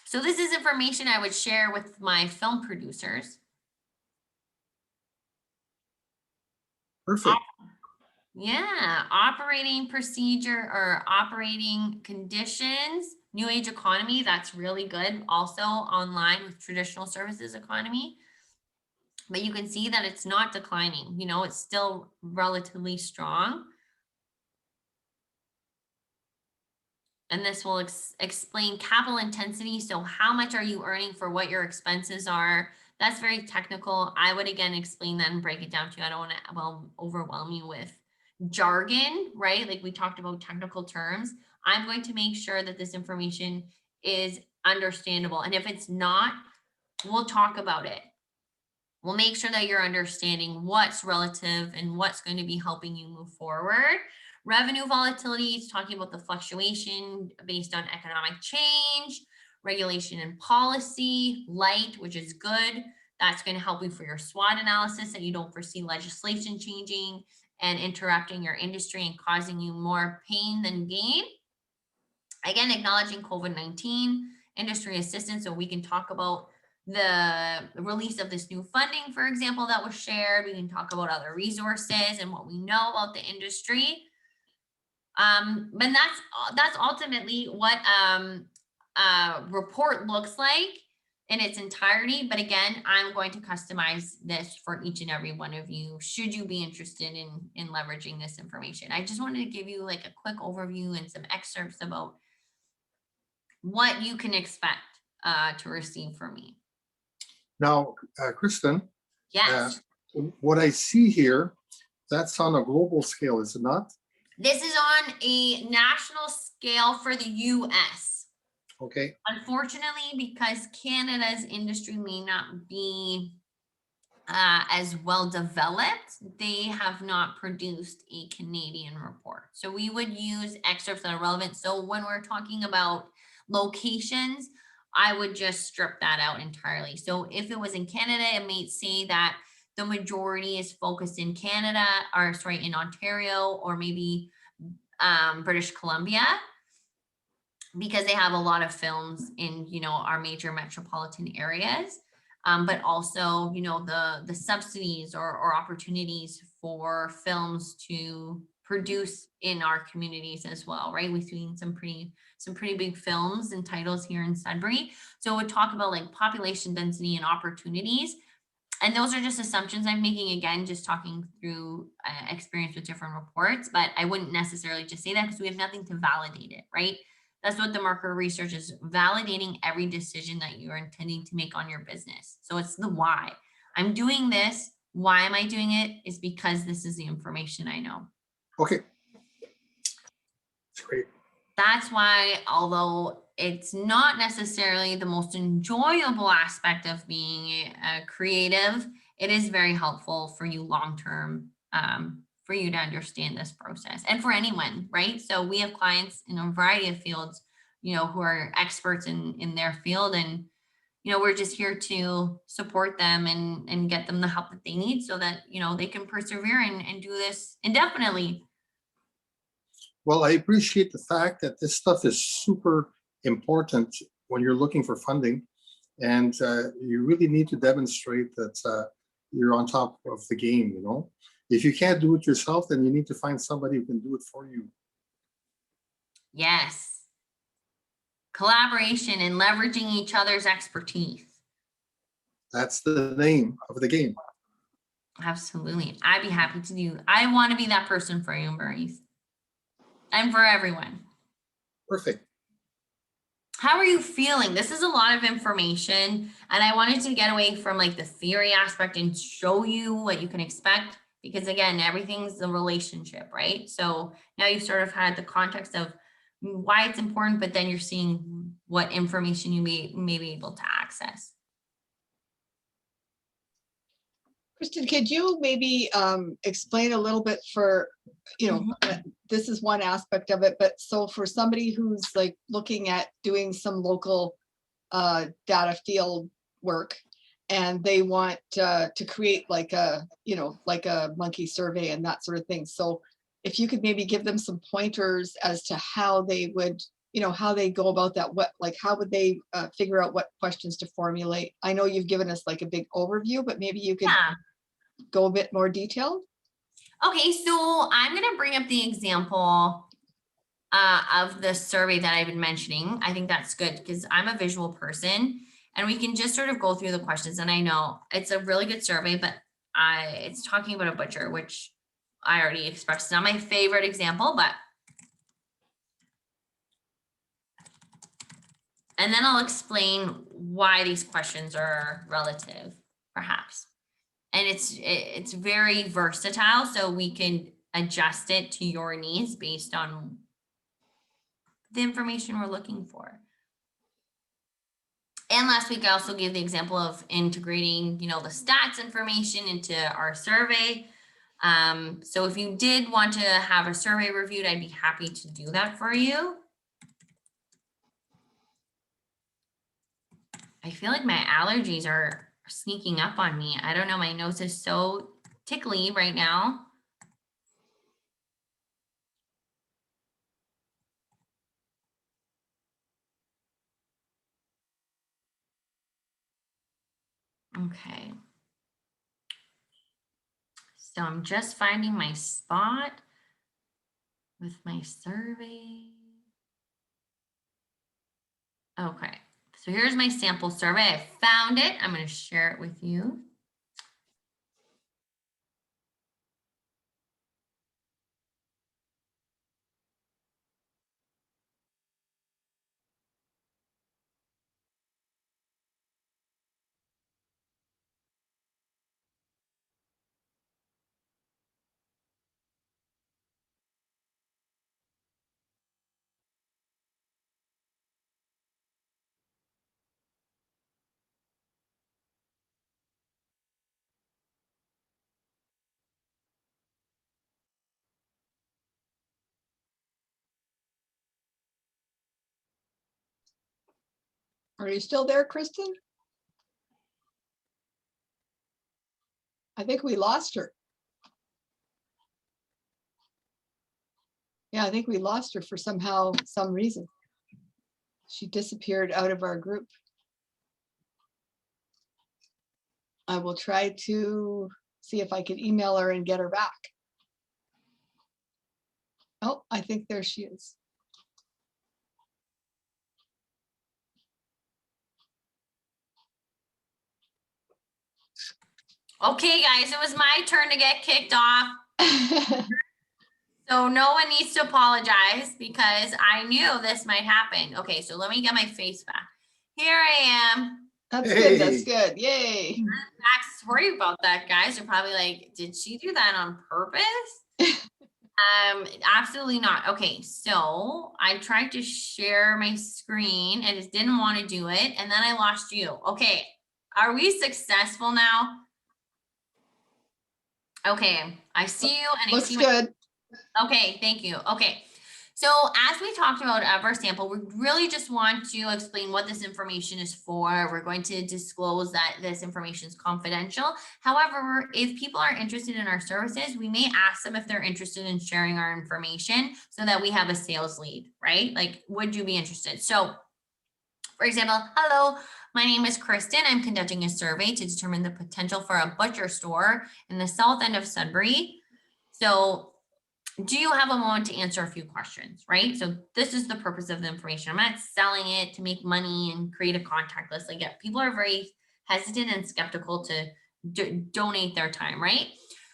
So this is information I would share with my film producers. Perfect. Yeah, operating procedure or operating conditions, new age economy, that's really good. Also online with traditional services economy. But you can see that it's not declining, you know, it's still relatively strong. And this will explain capital intensity. So how much are you earning for what your expenses are? That's very technical. I would again explain that and break it down to you. I don't want to overwhelm you with jargon, right? Like we talked about technical terms. I'm going to make sure that this information is understandable. And if it's not, we'll talk about it. We'll make sure that you're understanding what's relative and what's going to be helping you move forward. Revenue volatility is talking about the fluctuation based on economic change, regulation and policy, light, which is good. That's going to help you for your SWOT analysis, that you don't foresee legislation changing and interrupting your industry and causing you more pain than gain. Again, acknowledging COVID-19, industry assistance, so we can talk about the release of this new funding, for example, that was shared. We can talk about other resources and what we know about the industry. But that's ultimately what report looks like in its entirety. But again, I'm going to customize this for each and every one of you, should you be interested in leveraging this information. I just wanted to give you like a quick overview and some excerpts about what you can expect to receive from me. Now, Kristen, Yes. what I see here, that's on a global scale, is it not? This is on a national scale for the US. Okay. Unfortunately, because Canada's industry may not be as well developed, they have not produced a Canadian report. So we would use excerpts that are relevant. So when we're talking about locations, I would just strip that out entirely. So if it was in Canada, it may say that the majority is focused in Canada, or sorry, in Ontario, or maybe British Columbia, because they have a lot of films in, you know, our major metropolitan areas. But also, you know, the subsidies or opportunities for films to produce in our communities as well, right? We've seen some pretty big films and titles here in Sudbury. So it would talk about like population density and opportunities. And those are just assumptions I'm making, again, just talking through experience with different reports, but I wouldn't necessarily just say that because we have nothing to validate it, right? That's what the market research is, validating every decision that you're intending to make on your business. So it's the why. I'm doing this. Why am I doing it? Is because this is the information I know. Okay. That's great. That's why, although it's not necessarily the most enjoyable aspect of being a creative, it is very helpful for you long-term, for you to understand this process, and for anyone, right? So we have clients in a variety of fields, you know, who are experts in their field, and, you know, we're just here to support them and get them the help that they need so that, you know, they can persevere and do this indefinitely. Well, I appreciate the fact that this stuff is super important when you're looking for funding, and you really need to demonstrate that you're on top of the game, you know? If you can't do it yourself, then you need to find somebody who can do it for you. Yes. Collaboration and leveraging each other's expertise. That's the name of the game. Absolutely. I'd be happy to do. I want to be that person for you, Maurice. And for everyone. Perfect. How are you feeling? This is a lot of information, and I wanted to get away from like the theory aspect and show you what you can expect, because again, everything's a relationship, right? So now you sort of had the context of why it's important, but then you're seeing what information you may be able to access. Kristen, could you maybe explain a little bit for, you know, this is one aspect of it, but so for somebody who's like looking at doing some local data field work, and they want to create like a, you know, like a monkey survey and that sort of thing. So if you could maybe give them some pointers as to how they would, you know, how they go about that, what, like, how would they figure out what questions to formulate? I know you've given us like a big overview, but maybe you could go a bit more detailed. Okay, so I'm going to bring up the example of the survey that I've been mentioning. I think that's good because I'm a visual person, and we can just sort of go through the questions. And I know it's a really good survey, but it's talking about a butcher, which I already expressed. It's not my favorite example, but. And then I'll explain why these questions are relative, perhaps. And it's very versatile, so we can adjust it to your needs based on the information we're looking for. And last week, I also gave the example of integrating, you know, the stats information into our survey. So if you did want to have a survey reviewed, I'd be happy to do that for you. I feel like my allergies are sneaking up on me. I don't know. My nose is so tickly right now. Okay. So I'm just finding my spot with my survey. Okay, so here's my sample survey. I found it. I'm going to share it with you. Are you still there, Kristen? I think we lost her. Yeah, I think we lost her for some reason. She disappeared out of our group. I will try to see if I can email her and get her back. Oh, I think there she is. Okay, guys, it was my turn to get kicked off. So no one needs to apologize because I knew this might happen. Okay, so let me get my face back. Here I am. That's Hey. good. That's good. Yay. Sorry about that, guys. You're probably like, did she do that on purpose? Absolutely not. Okay, so I tried to share my screen and it didn't want to do it, and then I lost you. Okay, are we successful now? Okay, I see you and I Looks see good. Okay, thank you. Okay. So as we talked about our sample, we really just want to explain what this information is for. We're going to disclose that this information is confidential. However, if people are interested in our services, we may ask them if they're interested in sharing our information so that we have a sales lead, right? Like, would you be interested? So, for example, hello, my name is Kristen. I'm conducting a survey to determine the potential for a butcher store in the south end of Sudbury. So, do you have a moment to answer a few questions, right? So this is the purpose of the information. I'm not selling it to make money and create a contact list. Like, people are very hesitant and skeptical to donate their time, right?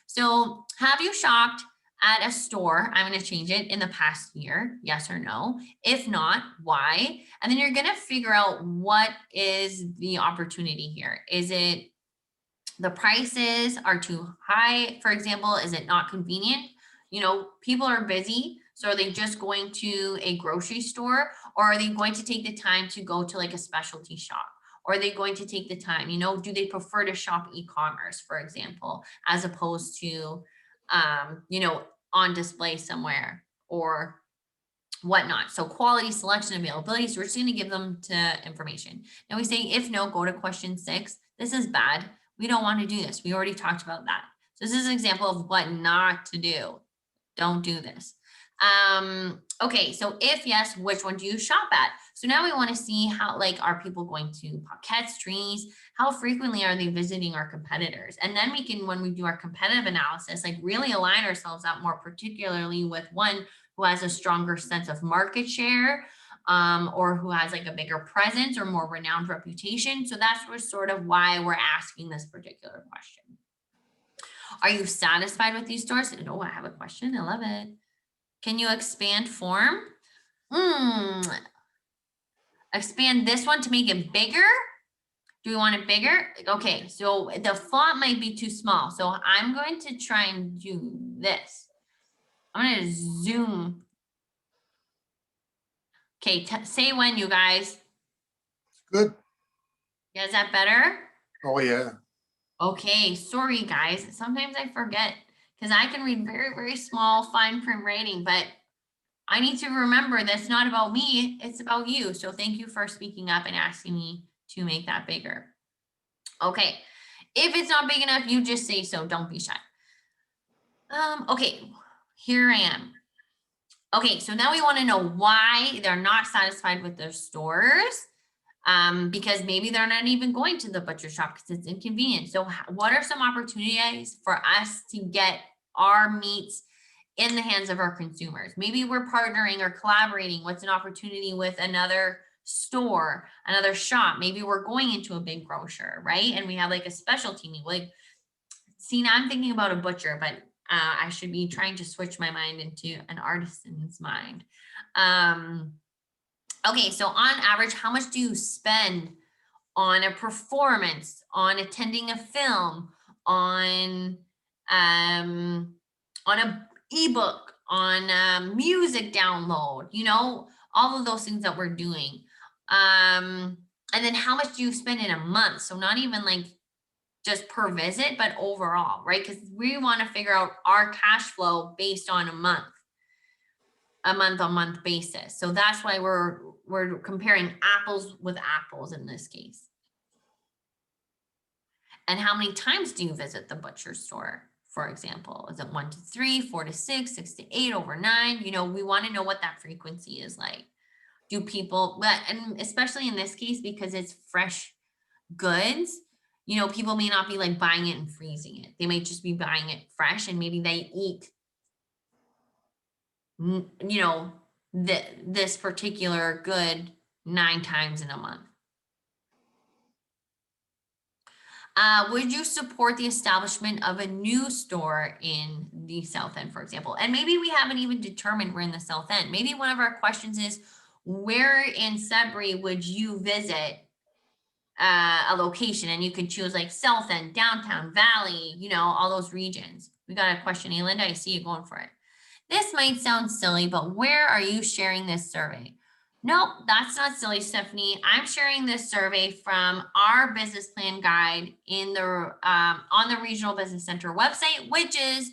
So have you shopped at a store? I'm going to change it in the past year, yes or no. If not, why? And then you're going to figure out what is the opportunity here. Is it the prices are too high? For example, is it not convenient? You know, people are busy. So are they just going to a grocery store, or are they going to take the time to go to like a specialty shop? Or are they going to take the time, you know, do they prefer to shop e-commerce, for example, as opposed to, you know, on display somewhere or whatnot? So quality, selection, availability. So we're just going to give them to information. Now we say, if no, go to question 6. This is bad. We don't want to do this. We already talked about that. So this is an example of what not to do. Don't do this. Okay, so if yes, which one do you shop at? So now we want to see how, like, are people going to Pockets, Trees? How frequently are they visiting our competitors? And then we can, when we do our competitive analysis, like really align ourselves up more particularly with one who has a stronger sense of market share, or who has like a bigger presence or more renowned reputation. So that's sort of why we're asking this particular question. Are you satisfied with these stores? Oh, I have a question. I love it. Can you expand form? Expand this one to make it bigger? Do we want it bigger? Okay, so the font might be too small. So I'm going to try and do this. I'm going to zoom. Okay, say when, you guys. Good. Yeah, is that better? Oh, yeah. Okay, sorry guys. Sometimes I forget because I can read very, very small fine print writing, but I need to remember that's not about me, it's about you. So thank you for speaking up and asking me to make that bigger. Okay, if it's not big enough, you just say so, don't be shy. Okay, here I am. Okay, so now we want to know why they're not satisfied with their stores. Because maybe they're not even going to the butcher shop because it's inconvenient. So what are some opportunities for us to get our meats in the hands of our consumers? Maybe we're partnering or collaborating. What's an opportunity with another store, another shop. Maybe we're going into a big grocer, right? And we have like a specialty meat. Like, see, now I'm thinking about a butcher, but I should be trying to switch my mind into an artisan's mind. Okay, so on average, how much do you spend on a performance, on attending a film, on a ebook, on a music download, you know, all of those things that we're doing. And then how much do you spend in a month? So not even like just per visit, but overall, right? Because we want to figure out our cash flow based on a month-on-month basis. So that's why we're comparing apples with apples in this case. And how many times do you visit the butcher store, for example? Is it 1 to 3, 4 to 6, 6 to 8, over 9? You know, we want to know what that frequency is like. Do people, but and especially in this case, because it's fresh goods, you know, people may not be like buying it and freezing it. They might just be buying it fresh, and maybe they eat, you know, this particular good 9 times in a month. Would you support the establishment of a new store in the South End, for example? And maybe we haven't even determined we're in the South End. Maybe one of our questions is, where in Sudbury would you visit a location? And you could choose like South End, Downtown, Valley, you know, all those regions. We got a question, Linda, I see you going for it. This might sound silly, but where are you sharing this survey? Nope, that's not silly, Stephanie. I'm sharing this survey from our business plan guide in the on the Regional Business Center website, which is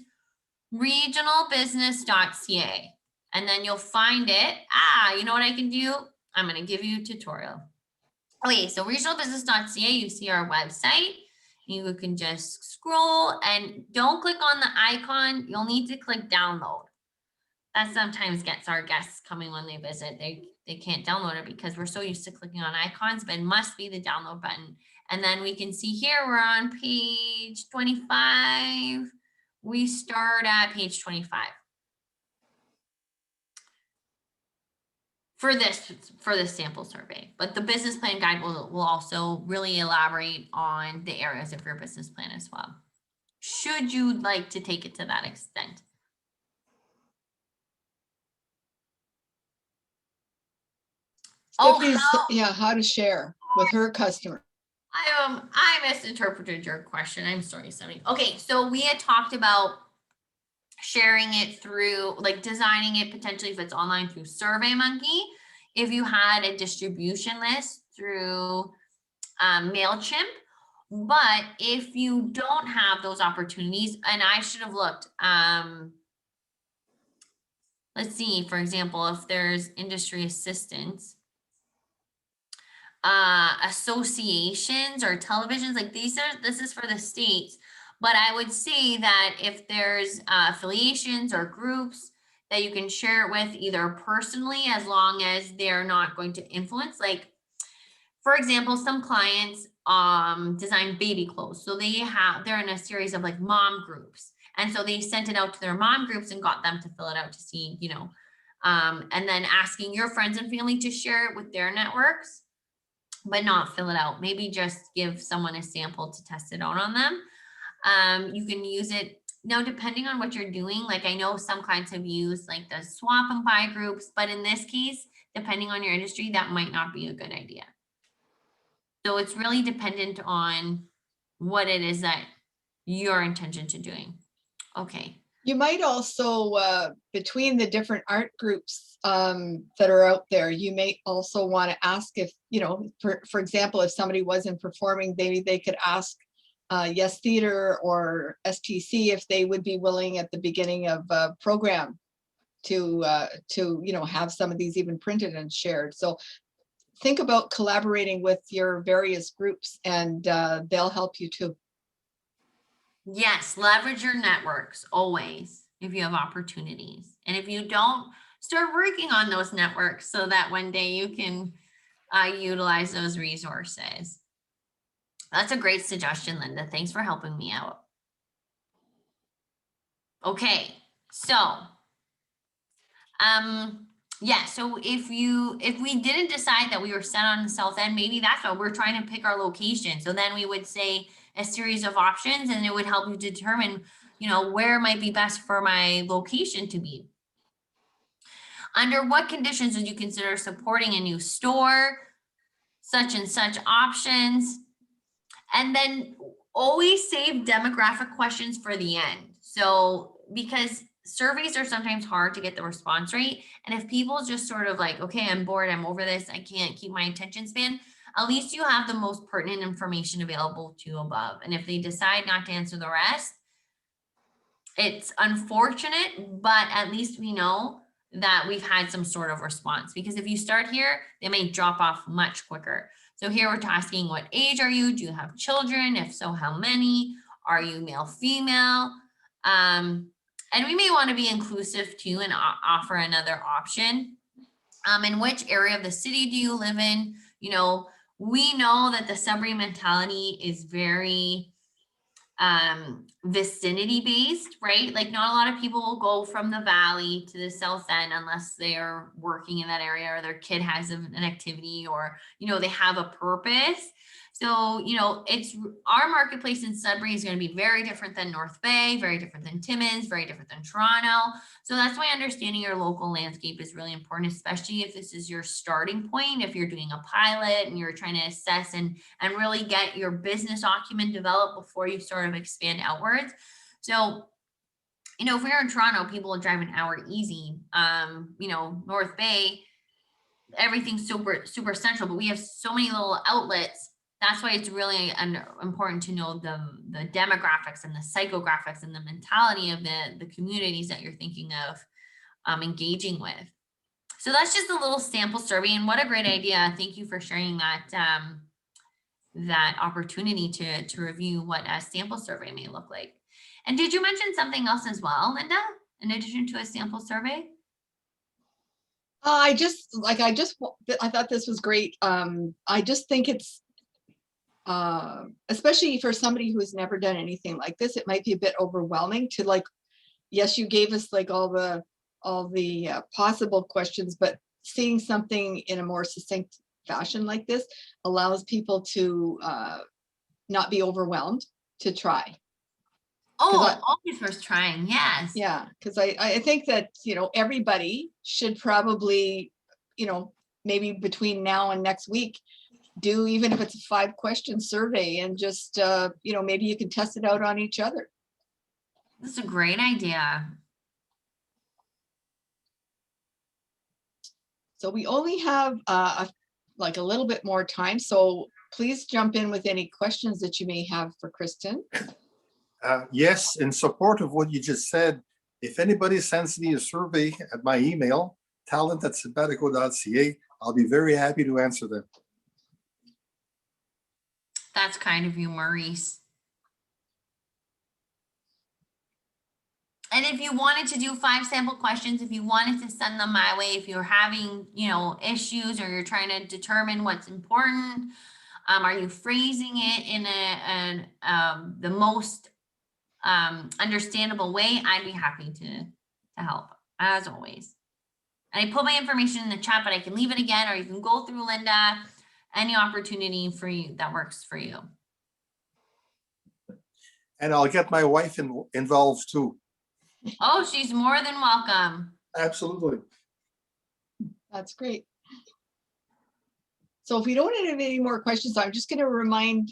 regionalbusiness.ca. And then you'll find it. You know what I can do? I'm going to give you a tutorial. Okay, so regionalbusiness.ca, you see our website. You can just scroll and don't click on the icon. You'll need to click download. That sometimes gets our guests coming when they visit. They can't download it because we're so used to clicking on icons, but it must be the download button. And then we can see here, we're on page 25. We start at page 25. For this sample survey, but the business plan guide will also really elaborate on the areas of your business plan as well, should you like to take it to that extent. Stephanie's, how to share with her customer. I misinterpreted your question. I'm sorry, Stephanie. Okay, so we had talked about sharing it through, like designing it potentially if it's online through SurveyMonkey, if you had a distribution list through MailChimp. But if you don't have those opportunities, and I should have looked, let's see, for example, if there's industry assistance, associations or televisions, like this is for the states. But I would say that if there's affiliations or groups that you can share it with either personally, as long as they're not going to influence, like, for example, some clients design baby clothes. So they're in a series of like mom groups. And so they sent it out to their mom groups and got them to fill it out to see, you know, and then asking your friends and family to share it with their networks, but not fill it out. Maybe just give someone a sample to test it out on them. You can use it now, depending on what you're doing. Like I know some clients have used like the swap and buy groups, but in this case, depending on your industry, that might not be a good idea. So it's really dependent on what it is that your intention to doing. Okay. You might also, between the different art groups that are out there, you may also want to ask if, you know, for example, if somebody wasn't performing, maybe they could ask Yes Theater or STC if they would be willing at the beginning of a program to you know, have some of these even printed and shared. So think about collaborating with your various groups, and they'll help you too. Yes, leverage your networks always if you have opportunities. And if you don't, start working on those networks so that one day you can utilize those resources. That's a great suggestion, Linda. Thanks for helping me out. Okay, so Yeah, so if we didn't decide that we were set on the south end, maybe that's what we're trying to pick our location. So then we would say a series of options and it would help you determine, where might be best for my location to be. Under what conditions would you consider supporting a new store? Such and such options. And then always save demographic questions for the end. So, because surveys are sometimes hard to get the response rate. And if people just sort of like, okay, I'm bored, I'm over this, I can't keep my attention span, at least you have the most pertinent information available to you above. And if they decide not to answer the rest, it's unfortunate, but at least we know that we've had some sort of response, because if you start here, they may drop off much quicker. So here we're asking, what age are you? Do you have children? If so, how many? Are you male, female? And we may want to be inclusive too and offer another option. In which area of the city do you live in? We know that the Sudbury mentality is very vicinity based, right? Like not a lot of people will go from the valley to the south end unless they are working in that area or their kid has an activity or, they have a purpose. So, it's our marketplace in Sudbury is going to be very different than North Bay, very different than Timmins, very different than Toronto. So that's why understanding your local landscape is really important, especially if this is your starting point, if you're doing a pilot and you're trying to assess and really get your business acumen developed before you sort of expand outwards. So, if we're in Toronto, people will drive an hour easy. North Bay, everything's super, super central, but we have so many little outlets. That's why it's really important to know the demographics and the psychographics and the mentality of the communities that you're thinking of engaging with. So that's just a little sample survey, and what a great idea. Thank you for sharing that opportunity to review what a sample survey may look like. And did you mention something else as well, Linda, in addition to a sample survey? I thought this was great. I just think it's, especially for somebody who has never done anything like this, it might be a bit overwhelming to yes, you gave us all the possible questions, but seeing something in a more succinct fashion like this allows people to not be overwhelmed, to try. Always worth trying. Yes. Yeah, because I think that everybody should probably maybe between now and next week do, even if it's a 5-question survey, and just maybe you can test it out on each other. That's a great idea. So we only have a little bit more time, so please jump in with any questions that you may have for Kristen. Yes, in support of what you just said, if anybody sends me a survey at my email, talent@simpatico.ca, I'll be very happy to answer them. That's kind of you, Maurice. And if you wanted to do 5 sample questions, if you wanted to send them my way, if you're having, issues or you're trying to determine what's important, are you phrasing it in the most understandable way, I'd be happy to help, as always. And I put my information in the chat, but I can leave it again, or you can go through Linda. Any opportunity for you that works for you. And I'll get my wife involved too. Oh, she's more than welcome. Absolutely. That's great. So if we don't have any more questions, I'm just going to remind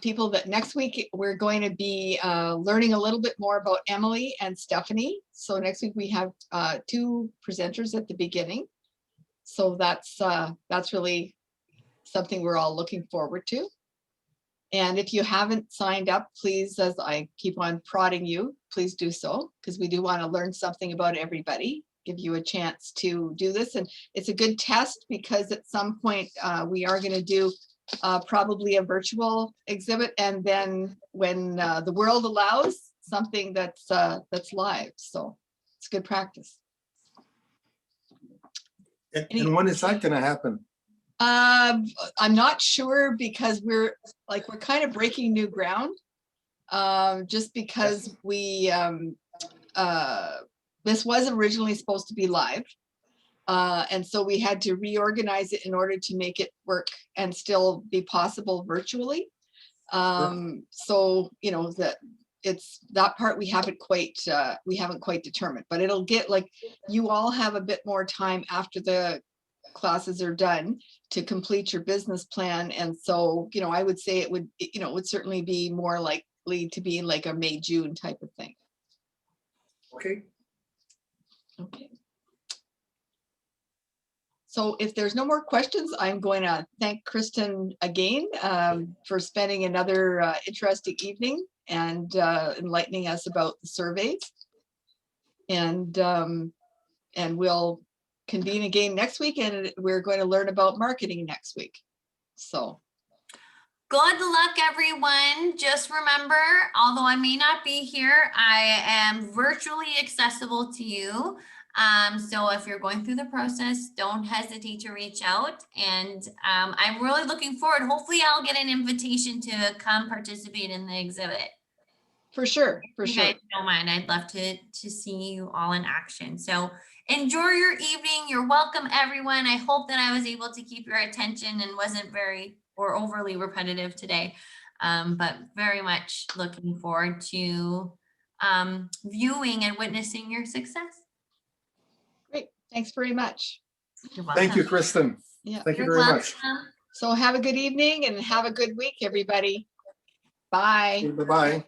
people that next week we're going to be learning a little bit more about Emily and Stephanie. So next week we have 2 presenters at the beginning. So that's really something we're all looking forward to. And if you haven't signed up, please, as I keep on prodding you, please do so, because we do want to learn something about everybody, give you a chance to do this. And it's a good test, because at some point we are going to do probably a virtual exhibit, and then when the world allows, something that's live. So it's good practice. And when is that going to happen? I'm not sure, because we're kind of breaking new ground, just because we this was originally supposed to be live, And so we had to reorganize it in order to make it work and still be possible virtually. So, you know, that part we haven't quite determined, but it'll get, like, you all have a bit more time after the classes are done to complete your business plan. And so, you know, I would say it would certainly be more likely to be like a May, June type of thing. Okay. Okay. So if there's no more questions, I'm going to thank Kristen again for spending another interesting evening and enlightening us about the surveys. And we'll convene again next week, and we're going to learn about marketing next week. So good luck, everyone. Just remember, although I may not be here, I am virtually accessible to you. So if you're going through the process, don't hesitate to reach out. And I'm really looking forward. Hopefully I'll get an invitation to come participate in the exhibit. For sure, for You sure. guys don't mind. I'd love to see you all in action. So enjoy your evening. You're welcome, everyone. I hope that I was able to keep your attention and wasn't very or overly repetitive today. But very much looking forward to viewing and witnessing your success. Great. Thanks very much. You're welcome. Thank you, Kristen. Yeah. Thank you You're very much. welcome. So have a good evening and have a good week, everybody. Bye. Bye-bye.